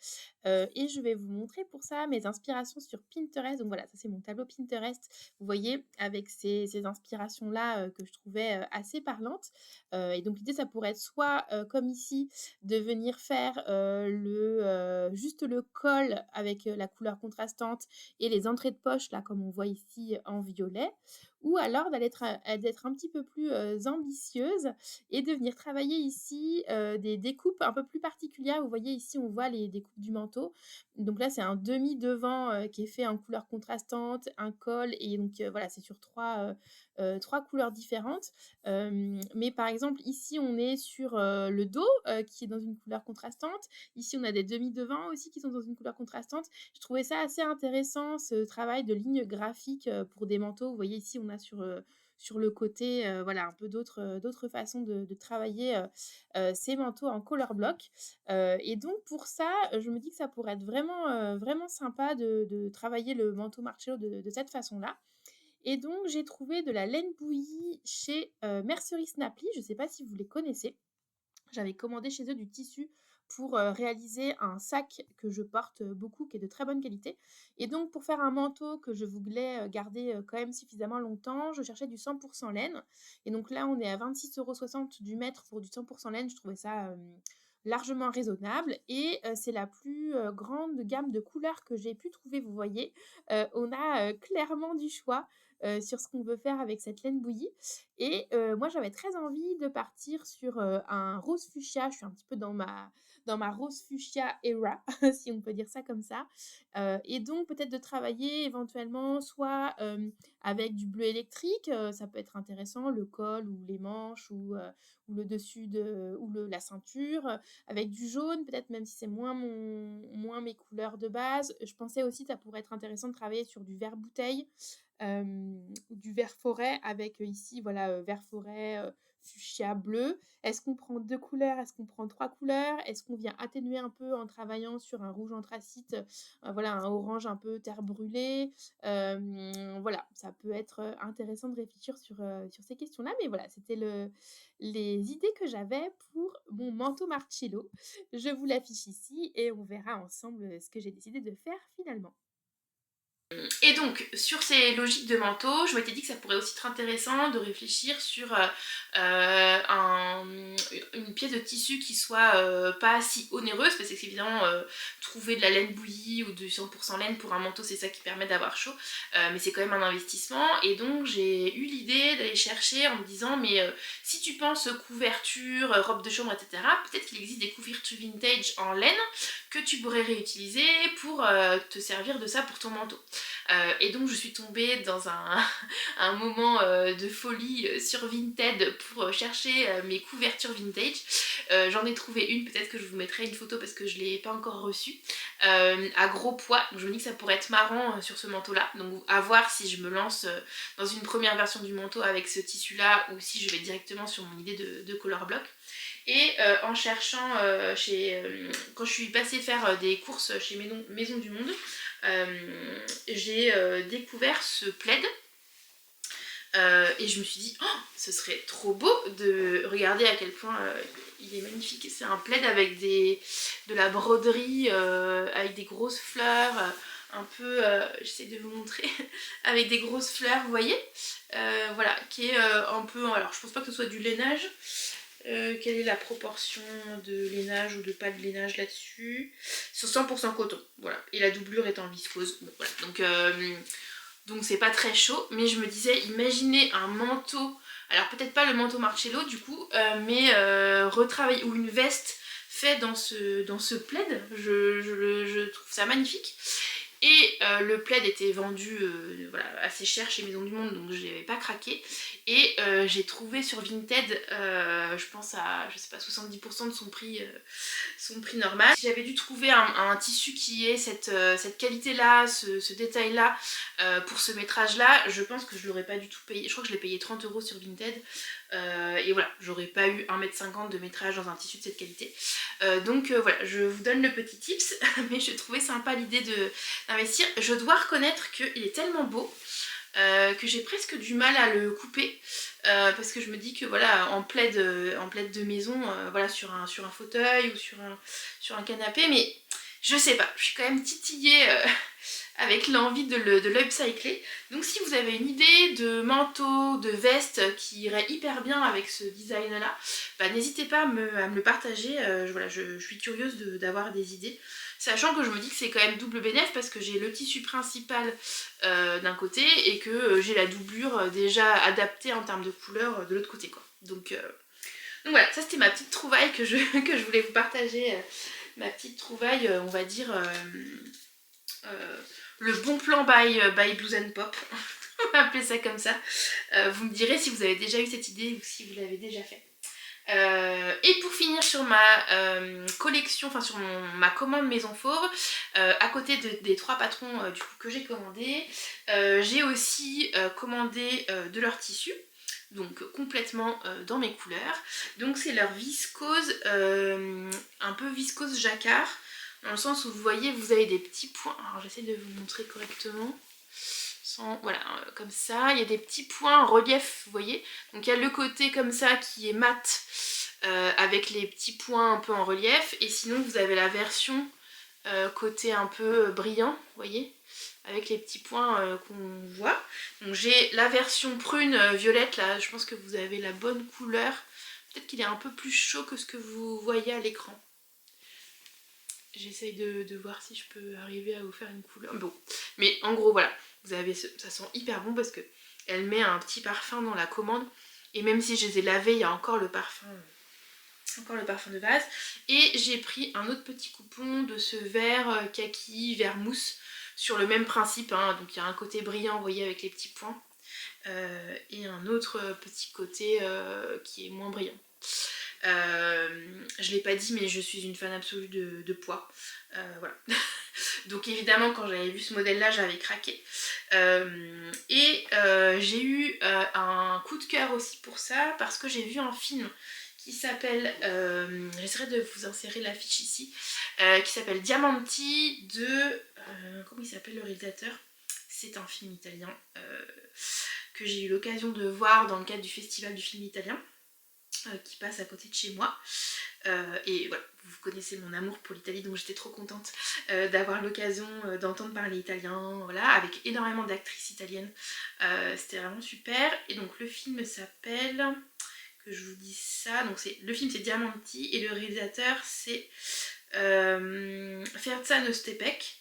Et je vais vous montrer pour ça mes inspirations sur Pinterest. Donc voilà, ça c'est mon tableau Pinterest. Vous voyez, avec ces inspirations-là, que je trouvais, assez parlantes. Et donc l'idée, ça pourrait être soit, comme ici, de venir faire, juste le col avec, la couleur contrastante et les entrées de poche là, comme on voit ici en violet, ou alors d'être un petit peu plus, ambitieuse et de venir travailler ici, des découpes un peu plus particulières. Vous voyez ici, on voit les découpes du manteau. Donc là, c'est un demi devant, qui est fait en couleur contrastante, un col, et donc, voilà, c'est sur 3 couleurs différentes. Mais par exemple, ici, on est sur, le dos, qui est dans une couleur contrastante. Ici, on a des demi-devants aussi qui sont dans une couleur contrastante. Je trouvais ça assez intéressant, ce travail de ligne graphique, pour des manteaux. Vous voyez ici, on a sur le côté, voilà, un peu d'autres façons de travailler, ces manteaux en color block. Et donc pour ça, je me dis que ça pourrait être vraiment sympa de travailler le manteau Marcello de cette façon-là. Et donc j'ai trouvé de la laine bouillie chez, Mercerie Snapply. Je ne sais pas si vous les connaissez? J'avais commandé chez eux du tissu pour, réaliser un sac que je porte, beaucoup, qui est de très bonne qualité, et donc pour faire un manteau que je voulais, garder, quand même suffisamment longtemps, je cherchais du 100 laine, et donc là, on est à 26,60 € du mètre pour du 100 laine. Je trouvais ça, largement raisonnable, et c'est la plus, grande gamme de couleurs que j'ai pu trouver. Vous voyez? On a, clairement du choix, sur ce qu'on veut faire avec cette laine bouillie, et moi, j'avais très envie de partir sur, un rose fuchsia. Je suis un petit peu dans ma rose fuchsia era, si on peut dire ça comme ça. Et donc peut-être de travailler éventuellement soit, avec du bleu électrique, ça peut être intéressant, le col ou les manches, ou le dessus ou la ceinture, avec du jaune, peut-être, même si c'est moins mes couleurs de base. Je pensais aussi que ça pourrait être intéressant de travailler sur du vert bouteille, ou du vert forêt avec, ici, voilà, vert forêt, fuchsia, bleu. Est-ce qu'on prend 2 couleurs? Est-ce qu'on prend 3 couleurs? Est-ce qu'on vient atténuer un peu en travaillant sur un rouge anthracite, voilà, un orange un peu terre brûlée? Voilà, ça peut être, intéressant de réfléchir sur ces questions-là, mais voilà, c'était les idées que j'avais pour mon manteau Marcello. Je vous l'affiche ici et on verra ensemble, ce que j'ai décidé de faire finalement. Et donc, sur ces logiques de manteau, je m'étais dit que ça pourrait aussi être intéressant de réfléchir sur une pièce de tissu qui soit pas si onéreuse, parce que c'est évidemment trouver de la laine bouillie ou de 100% laine pour un manteau, c'est ça qui permet d'avoir chaud, mais c'est quand même un investissement. Et donc j'ai eu l'idée d'aller chercher en me disant mais si tu penses couverture, robe de chambre, etc., peut-être qu'il existe des couvertures vintage en laine que tu pourrais réutiliser pour te servir de ça pour ton manteau. Et donc je suis tombée dans un moment de folie sur Vinted pour chercher mes couvertures vintage. J'en ai trouvé une, peut-être que je vous mettrai une photo parce que je ne l'ai pas encore reçue, à gros poids. Donc je me dis que ça pourrait être marrant sur ce manteau là. Donc à voir si je me lance dans une première version du manteau avec ce tissu là ou si je vais directement sur mon idée de color block. Et en cherchant quand je suis passée faire des courses chez Maison du Monde, j'ai découvert ce plaid et je me suis dit oh, ce serait trop beau de regarder à quel point il est magnifique. C'est un plaid avec de la broderie avec des grosses fleurs, un peu, j'essaie de vous montrer, avec des grosses fleurs, vous voyez, voilà, qui est un peu, alors je pense pas que ce soit du lainage. Quelle est la proportion de lainage ou de pas de lainage là-dessus? C'est 100% coton, voilà. Et la doublure est en viscose. Bon, voilà. Donc c'est pas très chaud, mais je me disais, imaginez un manteau, alors peut-être pas le manteau Marcello du coup, mais retravaillé, ou une veste faite dans ce plaid, je trouve ça magnifique. Et le plaid était vendu voilà, assez cher chez Maison du Monde, donc je n'avais pas craqué. Et j'ai trouvé sur Vinted, je pense à, je sais pas, 70% de son prix normal. Si j'avais dû trouver un tissu qui ait cette qualité-là, ce détail-là, pour ce métrage-là, je pense que je l'aurais pas du tout payé. Je crois que je l'ai payé 30 € sur Vinted. Et voilà, j'aurais pas eu 1,50 m de métrage dans un tissu de cette qualité. Donc voilà, je vous donne le petit tips, mais je trouvais sympa l'idée d'investir. Je dois reconnaître qu'il est tellement beau que j'ai presque du mal à le couper parce que je me dis que voilà, en plaid de maison, voilà, sur un fauteuil ou sur un canapé, mais je sais pas, je suis quand même titillée avec l'envie de l'upcycler. Donc si vous avez une idée de manteau, de veste qui irait hyper bien avec ce design là, bah, n'hésitez pas à me le partager. Voilà, je suis curieuse d'avoir des idées. Sachant que je me dis que c'est quand même double bénéf parce que j'ai le tissu principal d'un côté et que j'ai la doublure déjà adaptée en termes de couleur de l'autre côté, quoi. Donc voilà, ça c'était ma petite trouvaille que je voulais vous partager. Ma petite trouvaille, on va dire, le bon plan by Blues and Pop. On va appeler ça comme ça. Vous me direz si vous avez déjà eu cette idée ou si vous l'avez déjà fait. Et pour finir sur ma collection, enfin sur ma commande Maison Fauve, à côté des 3 patrons du coup, que j'ai commandé, j'ai aussi commandé de leur tissu, donc complètement dans mes couleurs. Donc c'est leur viscose, un peu viscose jacquard, dans le sens où vous voyez, vous avez des petits points, alors j'essaie de vous montrer correctement. Voilà, comme ça, il y a des petits points en relief, vous voyez. Donc il y a le côté comme ça qui est mat avec les petits points un peu en relief, et sinon vous avez la version côté un peu brillant, vous voyez, avec les petits points qu'on voit. Donc j'ai la version prune violette, là je pense que vous avez la bonne couleur. Peut-être qu'il est un peu plus chaud que ce que vous voyez à l'écran. J'essaye de voir si je peux arriver à vous faire une couleur. Bon, mais en gros voilà, vous avez ça sent hyper bon parce que elle met un petit parfum dans la commande. Et même si je les ai lavés, il y a encore le parfum de base. Et j'ai pris un autre petit coupon de ce vert kaki, vert mousse, sur le même principe, hein. Donc il y a un côté brillant, vous voyez, avec les petits points. Et un autre petit côté qui est moins brillant. Je l'ai pas dit, mais je suis une fan absolue de pois. Voilà. Donc évidemment quand j'avais vu ce modèle là j'avais craqué. J'ai eu un coup de cœur aussi pour ça parce que j'ai vu un film qui s'appelle, j'essaierai de vous insérer l'affiche ici, qui s'appelle Diamanti de, comment il s'appelle le réalisateur? C'est un film italien que j'ai eu l'occasion de voir dans le cadre du festival du film italien. qui passe à côté de chez moi. Et voilà, vous connaissez mon amour pour l'Italie, donc j'étais trop contente d'avoir l'occasion d'entendre parler italien, voilà, avec énormément d'actrices italiennes. C'était vraiment super. Et donc le film s'appelle, que je vous dis ça, donc le film c'est Diamanti et le réalisateur c'est Ferzan Özpetek.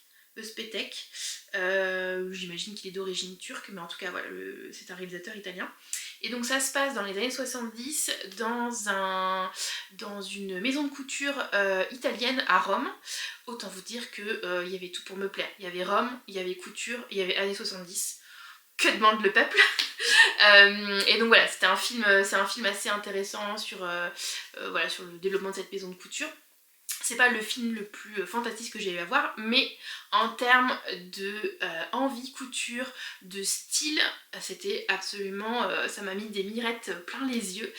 J'imagine qu'il est d'origine turque, mais en tout cas voilà, c'est un réalisateur italien. Et donc ça se passe dans les années 70 dans une maison de couture italienne à Rome. Autant vous dire qu'il y avait tout pour me plaire. Il y avait Rome, il y avait couture, il y avait années 70. Que demande le peuple? Et donc voilà, c'est un film assez intéressant voilà, sur le développement de cette maison de couture. C'est pas le film le plus fantastique que j'ai eu à voir, mais en termes de envie couture, de style, c'était absolument, ça m'a mis des mirettes plein les yeux.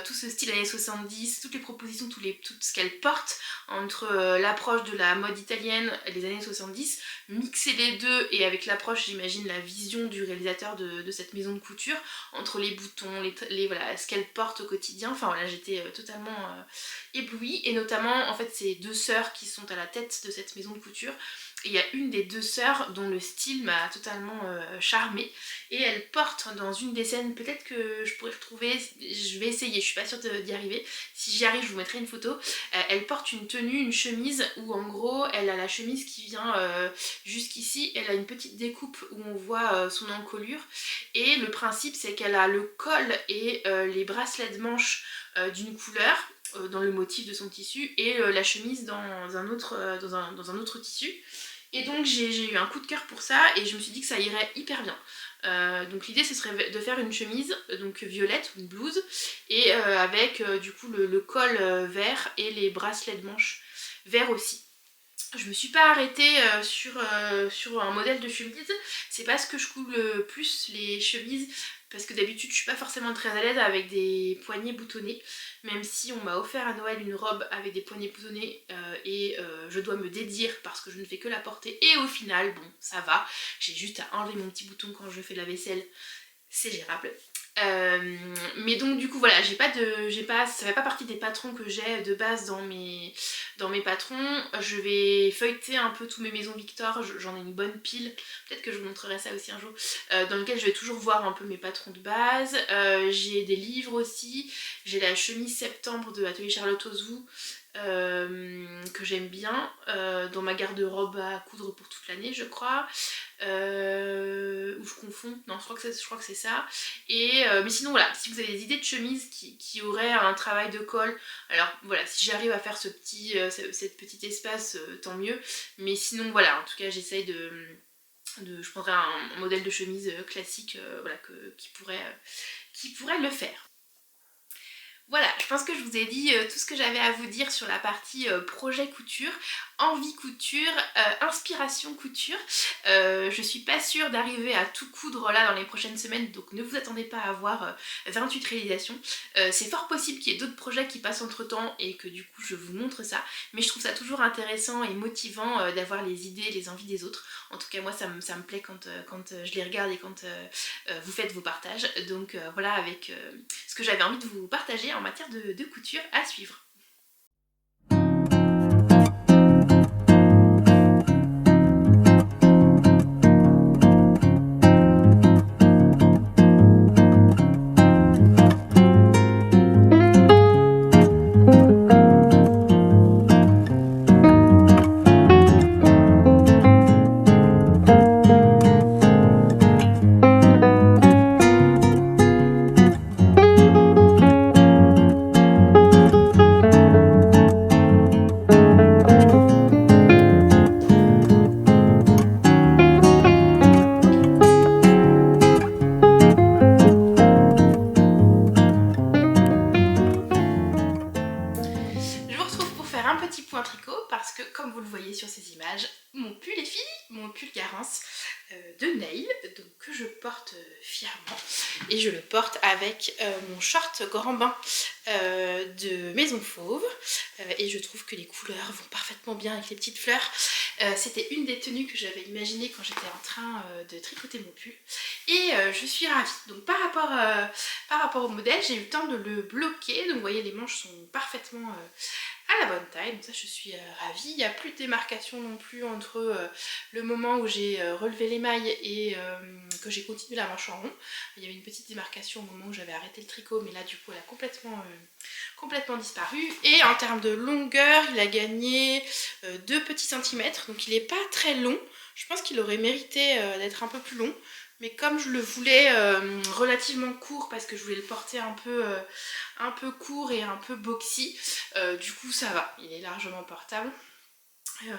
Tout ce style années 70, toutes les propositions, tout ce qu'elle porte entre l'approche de la mode italienne et les années 70, mixer les deux et avec l'approche, j'imagine, la vision du réalisateur de cette maison de couture, entre les boutons, voilà, ce qu'elle porte au quotidien, enfin voilà, j'étais totalement éblouie, et notamment en fait c'est deux sœurs qui sont à la tête de cette maison de couture. Et il y a une des deux sœurs dont le style m'a totalement charmée, et elle porte dans une des scènes, peut-être que je pourrais retrouver, je vais essayer, je suis pas sûre d'y arriver, si j'y arrive je vous mettrai une photo. Elle porte une tenue, une chemise où en gros elle a la chemise qui vient jusqu'ici, elle a une petite découpe où on voit son encolure, et le principe c'est qu'elle a le col et les bracelets de manches d'une couleur dans le motif de son tissu, et la chemise dans un autre tissu. Et donc j'ai eu un coup de cœur pour ça, et je me suis dit que ça irait hyper bien. Donc l'idée ce serait de faire une chemise donc violette ou une blouse, et avec du coup le col vert et les bracelets de manches verts aussi. Je me suis pas arrêtée sur un modèle de chemise, c'est parce que je coule plus les chemises, parce que d'habitude je suis pas forcément très à l'aise avec des poignets boutonnés, même si on m'a offert à Noël une robe avec des poignets boutonnés et je dois me dédire parce que je ne fais que la porter, et au final bon ça va, j'ai juste à enlever mon petit bouton quand je fais la vaisselle, c'est gérable. Mais donc du coup voilà, ça fait pas partie des patrons que j'ai de base dans mes patrons. Je vais feuilleter un peu tous mes maisons Victor, j'en ai une bonne pile, peut-être que je vous montrerai ça aussi un jour, dans lequel je vais toujours voir un peu mes patrons de base. J'ai des livres aussi, j'ai la chemise septembre de Atelier Charlotte Ozou, que j'aime bien, dans ma garde-robe à coudre pour toute l'année je crois, ou je confonds, non je crois que c'est ça. Et mais sinon voilà, si vous avez des idées de chemises qui auraient un travail de col, alors voilà, si j'arrive à faire cette petit espace, tant mieux, mais sinon voilà, en tout cas j'essaye je prendrai un modèle de chemise classique, voilà, qui pourrait le faire. Voilà, je pense que je vous ai dit tout ce que j'avais à vous dire sur la partie projet couture, envie couture, inspiration couture. Je suis pas sûre d'arriver à tout coudre là dans les prochaines semaines, donc ne vous attendez pas à avoir 28 réalisations. C'est fort possible qu'il y ait d'autres projets qui passent entre temps et que du coup je vous montre ça, mais je trouve ça toujours intéressant et motivant d'avoir les idées, les envies des autres. En tout cas moi ça me plaît quand je les regarde et quand vous faites vos partages. Donc voilà, avec ce que j'avais envie de vous partager en matière de couture à suivre. Parce que comme vous le voyez sur ces images, mon pull est fini, mon pull Garance de Nail, donc que je porte fièrement, et je le porte avec mon short grand bain de Maison Fauve, et je trouve que les couleurs vont parfaitement bien avec les petites fleurs. C'était une des tenues que j'avais imaginées quand j'étais en train de tricoter mon pull, et je suis ravie. Donc par rapport au modèle, j'ai eu le temps de le bloquer. Donc vous voyez, les manches sont parfaitement à la bonne taille, donc ça je suis ravie. Il n'y a plus de démarcation non plus entre le moment où j'ai relevé les mailles et que j'ai continué la manche en rond. Il y avait une petite démarcation au moment où j'avais arrêté le tricot, mais là du coup elle a complètement disparu. Et en termes de longueur, il a gagné 2 petits centimètres, donc il n'est pas très long. Je pense qu'il aurait mérité d'être un peu plus long. Mais comme je le voulais relativement court parce que je voulais le porter un peu court et un peu boxy, du coup ça va, il est largement portable.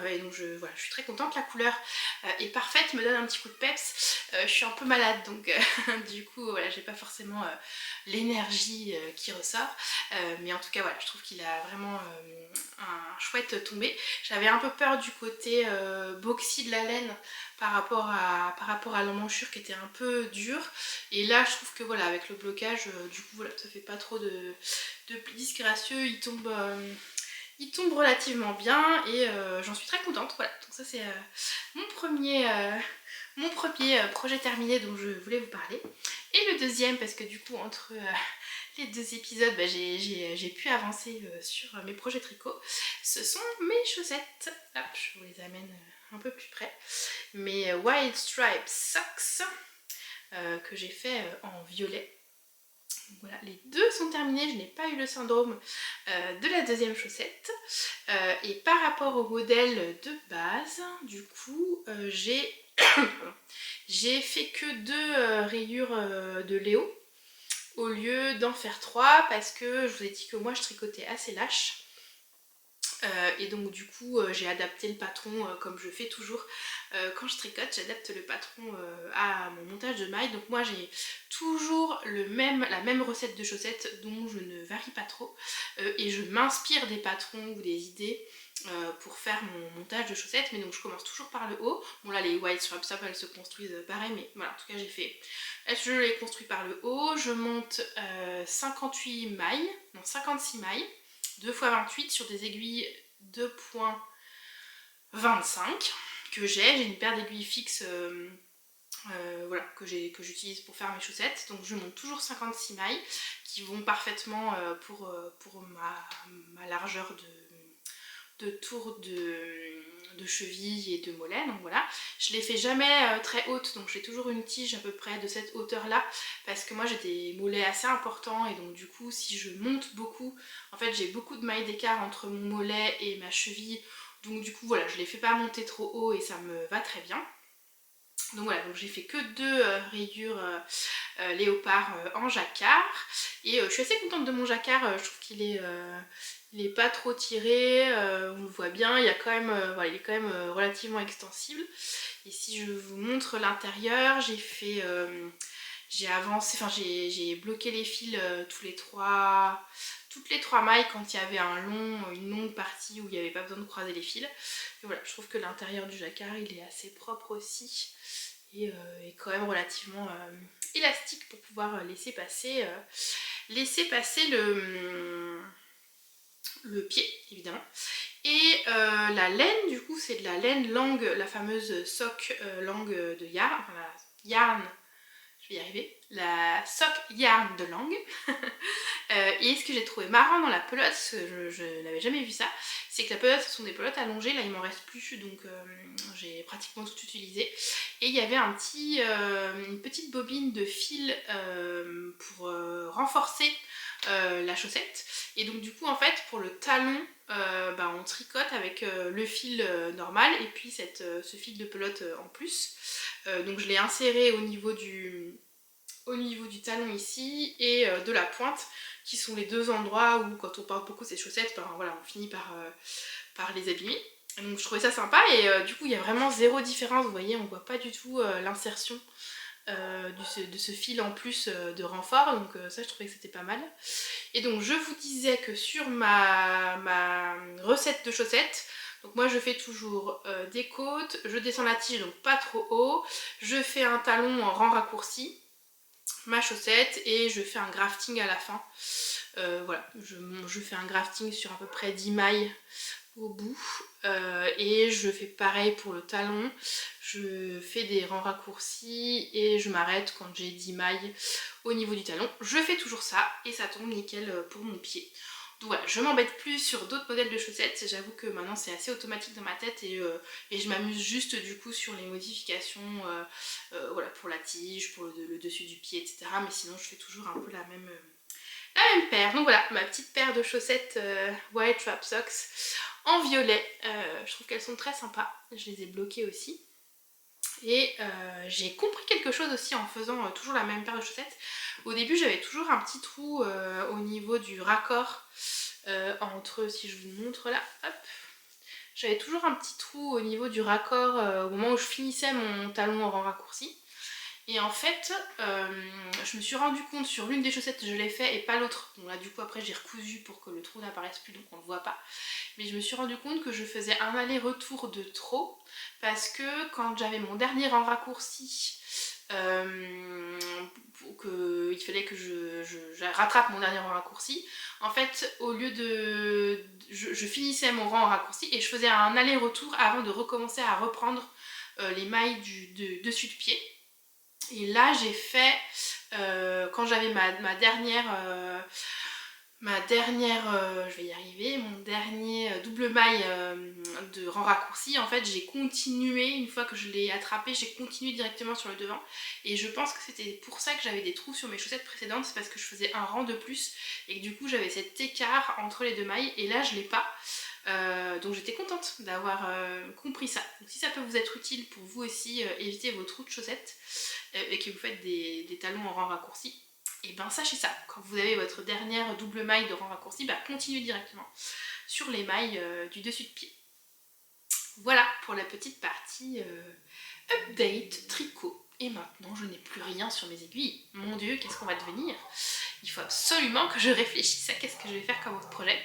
Et donc voilà, je suis très contente, la couleur est parfaite, me donne un petit coup de peps. Je suis un peu malade donc du coup voilà, j'ai pas forcément l'énergie qui ressort. Mais en tout cas voilà, je trouve qu'il a vraiment un chouette tombé. J'avais un peu peur du côté boxy de la laine par rapport à l'emmanchure qui était un peu dure. Et là je trouve que voilà, avec le blocage, du coup voilà, ça fait pas trop de plis disgracieux, il tombe relativement bien et j'en suis très contente. Voilà, donc ça c'est mon premier projet terminé dont je voulais vous parler. Et le deuxième, parce que du coup entre les 2 épisodes, bah, j'ai pu avancer sur mes projets tricot. Ce sont mes chaussettes. Hop, je vous les amène un peu plus près. Mes Wild Stripe Socks que j'ai fait en violet. Donc voilà, les 2 sont terminés, je n'ai pas eu le syndrome de la deuxième chaussette. Et par rapport au modèle de base, du coup, j'ai fait que 2 rayures de Léo au lieu d'en faire 3 parce que je vous ai dit que moi je tricotais assez lâche. Et donc du coup j'ai adapté le patron comme je fais toujours quand je tricote, j'adapte le patron à mon montage de mailles. Donc moi j'ai toujours la même recette de chaussettes dont je ne varie pas trop et je m'inspire des patrons ou des idées pour faire mon montage de chaussettes. Mais donc je commence toujours par le haut. Bon là les Wild Stripe Socks elles se construisent pareil, mais voilà, en tout cas je les construis par le haut. Je monte 56 mailles 2 x 28 sur des aiguilles 2,25 que j'ai une paire d'aiguilles fixes voilà, que j'utilise pour faire mes chaussettes. Donc je monte toujours 56 mailles qui vont parfaitement pour ma largeur de tour de cheville et de mollet. Donc voilà, je les fais jamais très hautes, donc j'ai toujours une tige à peu près de cette hauteur là parce que moi j'ai des mollets assez importants et donc du coup si je monte beaucoup, en fait j'ai beaucoup de mailles d'écart entre mon mollet et ma cheville, donc du coup voilà, je les fais pas monter trop haut et ça me va très bien. Donc voilà, donc j'ai fait que 2 rayures léopard en jacquard et je suis assez contente de mon jacquard. Je trouve qu'il est il est pas trop tiré, on le voit bien, il y a quand même, voilà, il est quand même relativement extensible. Et si je vous montre l'intérieur, j'ai avancé, enfin j'ai bloqué les fils toutes les 3 mailles quand il y avait une longue partie où il n'y avait pas besoin de croiser les fils. Et voilà, je trouve que l'intérieur du jacquard il est assez propre aussi et est quand même relativement élastique pour pouvoir laisser passer le pied évidemment. Et la laine du coup c'est de la laine langue, la fameuse sock langue de yarn, enfin la yarn, je vais y arriver, la sock yarn de langue. Et ce que j'ai trouvé marrant dans la pelote, parce que je n'avais jamais vu ça, c'est que la pelote ce sont des pelotes allongées, là il m'en reste plus donc j'ai pratiquement tout utilisé. Et il y avait une petite bobine de fil pour renforcer la chaussette. Et donc du coup en fait pour le talon on tricote avec le fil normal et puis ce fil de pelote en plus. Donc je l'ai inséré au niveau du talon ici et de la pointe qui sont les 2 endroits où quand on porte beaucoup ces chaussettes, voilà, on finit par les abîmer. Donc je trouvais ça sympa et du coup il y a vraiment zéro différence, vous voyez, on voit pas du tout l'insertion de ce fil en plus de renfort, donc ça je trouvais que c'était pas mal. Et donc je vous disais que sur ma recette de chaussettes, donc moi je fais toujours des côtes, je descends la tige donc pas trop haut, je fais un talon en rang raccourci, ma chaussette et je fais un grafting à la fin. Voilà, je fais un grafting sur à peu près 10 mailles au bout et je fais pareil pour le talon. Je fais des rangs raccourcis et je m'arrête quand j'ai 10 mailles au niveau du talon. Je fais toujours ça et ça tombe nickel pour mon pied. Donc voilà, je m'embête plus sur d'autres modèles de chaussettes. J'avoue que maintenant c'est assez automatique dans ma tête et je m'amuse juste du coup sur les modifications voilà, pour la tige, pour le dessus du pied, etc. Mais sinon je fais toujours un peu la même paire. Donc voilà, ma petite paire de chaussettes White Trap Socks en violet. Je trouve qu'elles sont très sympas. Je les ai bloquées aussi. Et j'ai compris quelque chose aussi en faisant toujours la même paire de chaussettes. Au début j'avais toujours un petit trou au niveau du raccord entre, si je vous montre là, hop, j'avais toujours un petit trou au niveau du raccord au moment où je finissais mon talon en rang raccourci. Et en fait, je me suis rendu compte sur l'une des chaussettes, je l'ai fait et pas l'autre. Donc là du coup après j'ai recousu pour que le trou n'apparaisse plus, donc on ne le voit pas. Mais je me suis rendu compte que je faisais un aller-retour de trop parce que quand j'avais mon dernier rang raccourci, il fallait que je rattrape mon dernier rang raccourci. En fait, au lieu de... Je finissais mon rang raccourci et je faisais un aller-retour avant de recommencer à reprendre les mailles dessus de pied. Et là j'ai fait, quand j'avais ma dernière, je vais y arriver, mon dernier double maille de rang raccourci, en fait j'ai continué, une fois que je l'ai attrapé, j'ai continué directement sur le devant. Et je pense que c'était pour ça que j'avais des trous sur mes chaussettes précédentes, c'est parce que je faisais un rang de plus et que du coup j'avais cet écart entre les deux mailles et là je l'ai pas. Donc j'étais contente d'avoir compris ça. Donc si ça peut vous être utile pour vous aussi éviter vos trous de chaussettes et que vous faites des talons en rang raccourci, et ben sachez ça, quand vous avez votre dernière double maille de rang raccourci, bah continuez directement sur les mailles du dessus de pied. Voilà pour la petite partie update tricot. Et maintenant je n'ai plus rien sur mes aiguilles. Mon dieu, qu'est-ce qu'on va devenir? Il faut absolument que je réfléchisse à qu'est-ce que je vais faire comme autre projet.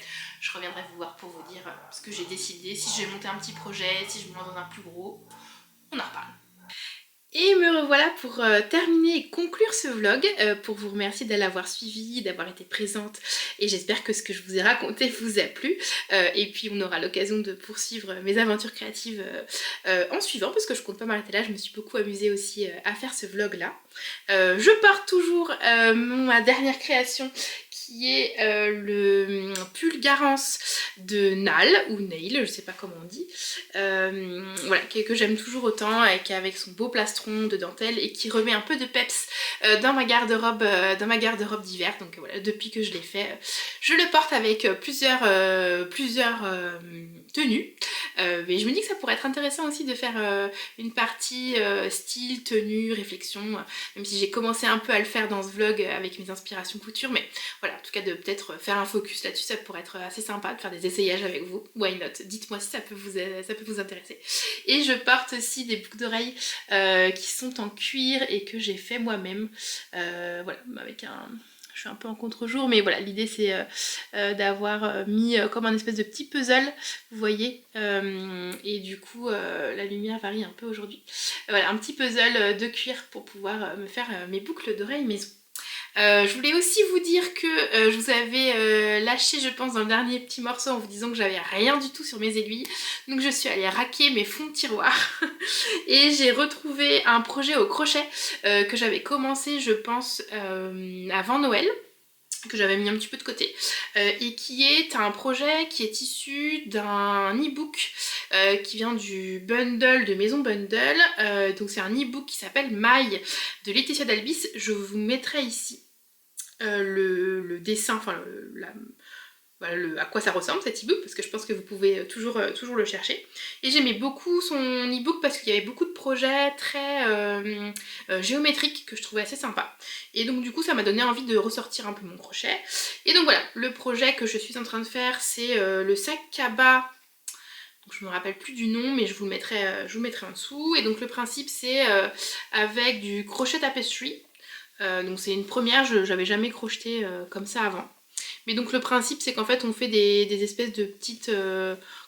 Je reviendrai vous voir pour vous dire ce que j'ai décidé, si je vais monter un petit projet, si je me lance dans un plus gros. On en reparle. Et me revoilà pour terminer et conclure ce vlog, pour vous remercier de l'avoir suivi, d'avoir été présente et j'espère que ce que je vous ai raconté vous a plu et puis on aura l'occasion de poursuivre mes aventures créatives en suivant parce que je compte pas m'arrêter là, je me suis beaucoup amusée aussi à faire ce vlog là. Je porte toujours ma dernière création qui est le pull Garance de Nal ou Nail, je sais pas comment on dit, voilà, que j'aime toujours autant avec son beau plastron de dentelle et qui remet un peu de peps dans ma garde-robe d'hiver. Donc voilà, depuis que je l'ai fait, je le porte avec plusieurs tenues. Mais je me dis que ça pourrait être intéressant aussi de faire une partie style, tenue, réflexion, même si j'ai commencé un peu à le faire dans ce vlog avec mes inspirations couture, mais voilà, en tout cas de peut-être faire un focus là-dessus, ça pourrait être assez sympa de faire des essayages avec vous. Why not? Dites-moi si ça peut vous intéresser. Et je porte aussi des boucles d'oreilles qui sont en cuir et que j'ai fait moi-même, voilà, avec un... Je suis un peu en contre-jour, mais voilà, l'idée c'est d'avoir mis comme un espèce de petit puzzle, vous voyez, et du coup la lumière varie un peu aujourd'hui. Voilà, un petit puzzle de cuir pour pouvoir me faire mes boucles d'oreilles maison. Je voulais aussi vous dire que je vous avais lâché, je pense, dans le dernier petit morceau en vous disant que j'avais rien du tout sur mes aiguilles. Donc je suis allée raquer mes fonds de tiroir et j'ai retrouvé un projet au crochet que j'avais commencé, je pense, avant Noël, que j'avais mis un petit peu de côté, et qui est un projet qui est issu d'un e-book qui vient du bundle de Maison Bundle. Donc c'est un e-book qui s'appelle Maille de Laetitia Dalbis. Je vous mettrai ici le dessin, enfin à quoi ça ressemble cet e-book, parce que je pense que vous pouvez toujours le chercher. Et j'aimais beaucoup son e-book parce qu'il y avait beaucoup de projets très géométriques que je trouvais assez sympa. Et donc du coup ça m'a donné envie de ressortir un peu mon crochet. Et donc voilà, le projet que je suis en train de faire, c'est le sac cabas. Donc je me rappelle plus du nom, mais je vous le mettrai en dessous. Et donc le principe c'est avec du crochet tapestry. Donc c'est une première, j'avais jamais crocheté comme ça avant. Mais donc le principe c'est qu'en fait on fait des espèces de petites,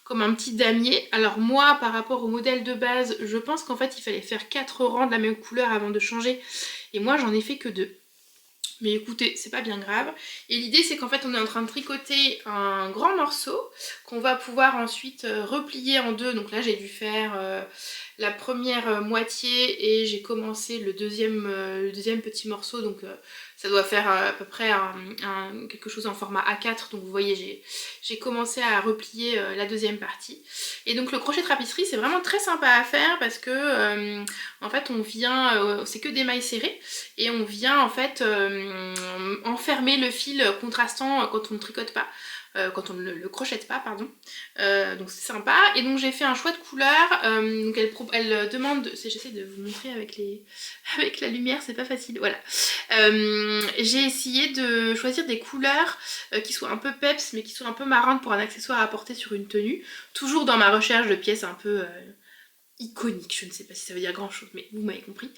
comme un petit damier. Alors moi par rapport au modèle de base, je pense qu'en fait il fallait faire 4 rangs de la même couleur avant de changer. Et moi j'en ai fait que 2. Mais écoutez, c'est pas bien grave. Et l'idée c'est qu'en fait on est en train de tricoter un grand morceau qu'on va pouvoir ensuite replier en deux. Donc là j'ai dû faire la première moitié et j'ai commencé le deuxième petit morceau. Donc ça doit faire à peu près quelque chose en format A4. Donc vous voyez j'ai commencé à replier la deuxième partie. Et donc le crochet de tapisserie c'est vraiment très sympa à faire parce que en fait on vient, c'est que des mailles serrées et on vient en fait enfermer le fil contrastant quand on ne tricote pas. Quand on ne le crochette pas, pardon. Donc c'est sympa. Et donc j'ai fait un choix de couleurs. Donc elle demande, j'essaie de vous montrer avec la lumière, c'est pas facile, voilà. J'ai essayé de choisir des couleurs qui soient un peu peps, mais qui soient un peu marrantes pour un accessoire à porter sur une tenue. Toujours dans ma recherche de pièces un peu iconique, je ne sais pas si ça veut dire grand chose, mais vous m'avez compris.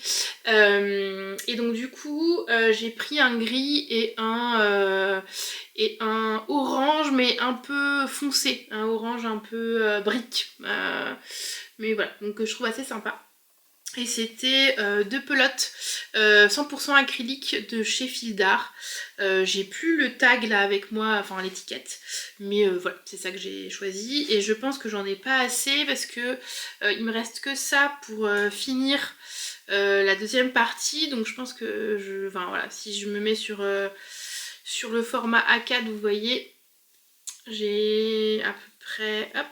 Et donc du coup, j'ai pris un gris et un orange, mais un peu foncé, un orange un peu brique. Mais voilà, donc je trouve assez sympa. Et c'était deux pelotes 100% acrylique de chez Fil d'Art. J'ai plus le tag là avec moi, enfin l'étiquette, mais voilà, c'est ça que j'ai choisi. Et je pense que j'en ai pas assez parce que il me reste que ça pour finir la deuxième partie. Donc je pense que enfin voilà, si je me mets sur le format A4, vous voyez, j'ai à peu près, hop.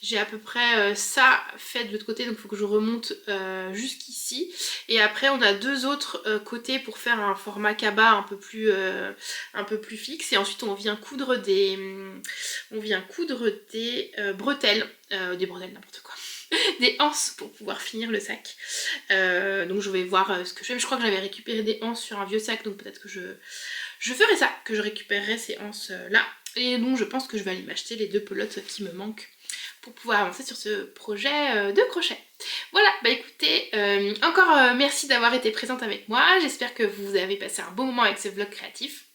J'ai à peu près ça fait de l'autre côté, donc il faut que je remonte jusqu'ici. Et après on a deux autres côtés pour faire un format cabas un peu plus fixe. Et ensuite on vient coudre des bretelles, n'importe quoi. Des anses pour pouvoir finir le sac. Donc je vais voir ce que je fais. Je crois que j'avais récupéré des anses sur un vieux sac, donc peut-être que je ferai ça, que je récupérerai ces anses là. Et donc je pense que je vais aller m'acheter les deux pelotes qui me manquent pour pouvoir avancer sur ce projet de crochet. Voilà, bah écoutez, encore merci d'avoir été présente avec moi. J'espère que vous avez passé un bon moment avec ce vlog créatif.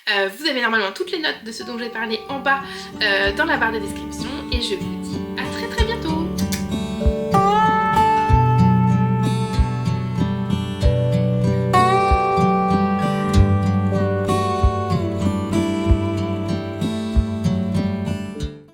Vous avez normalement toutes les notes de ce dont j'ai parlé en bas dans la barre de description et je vous dis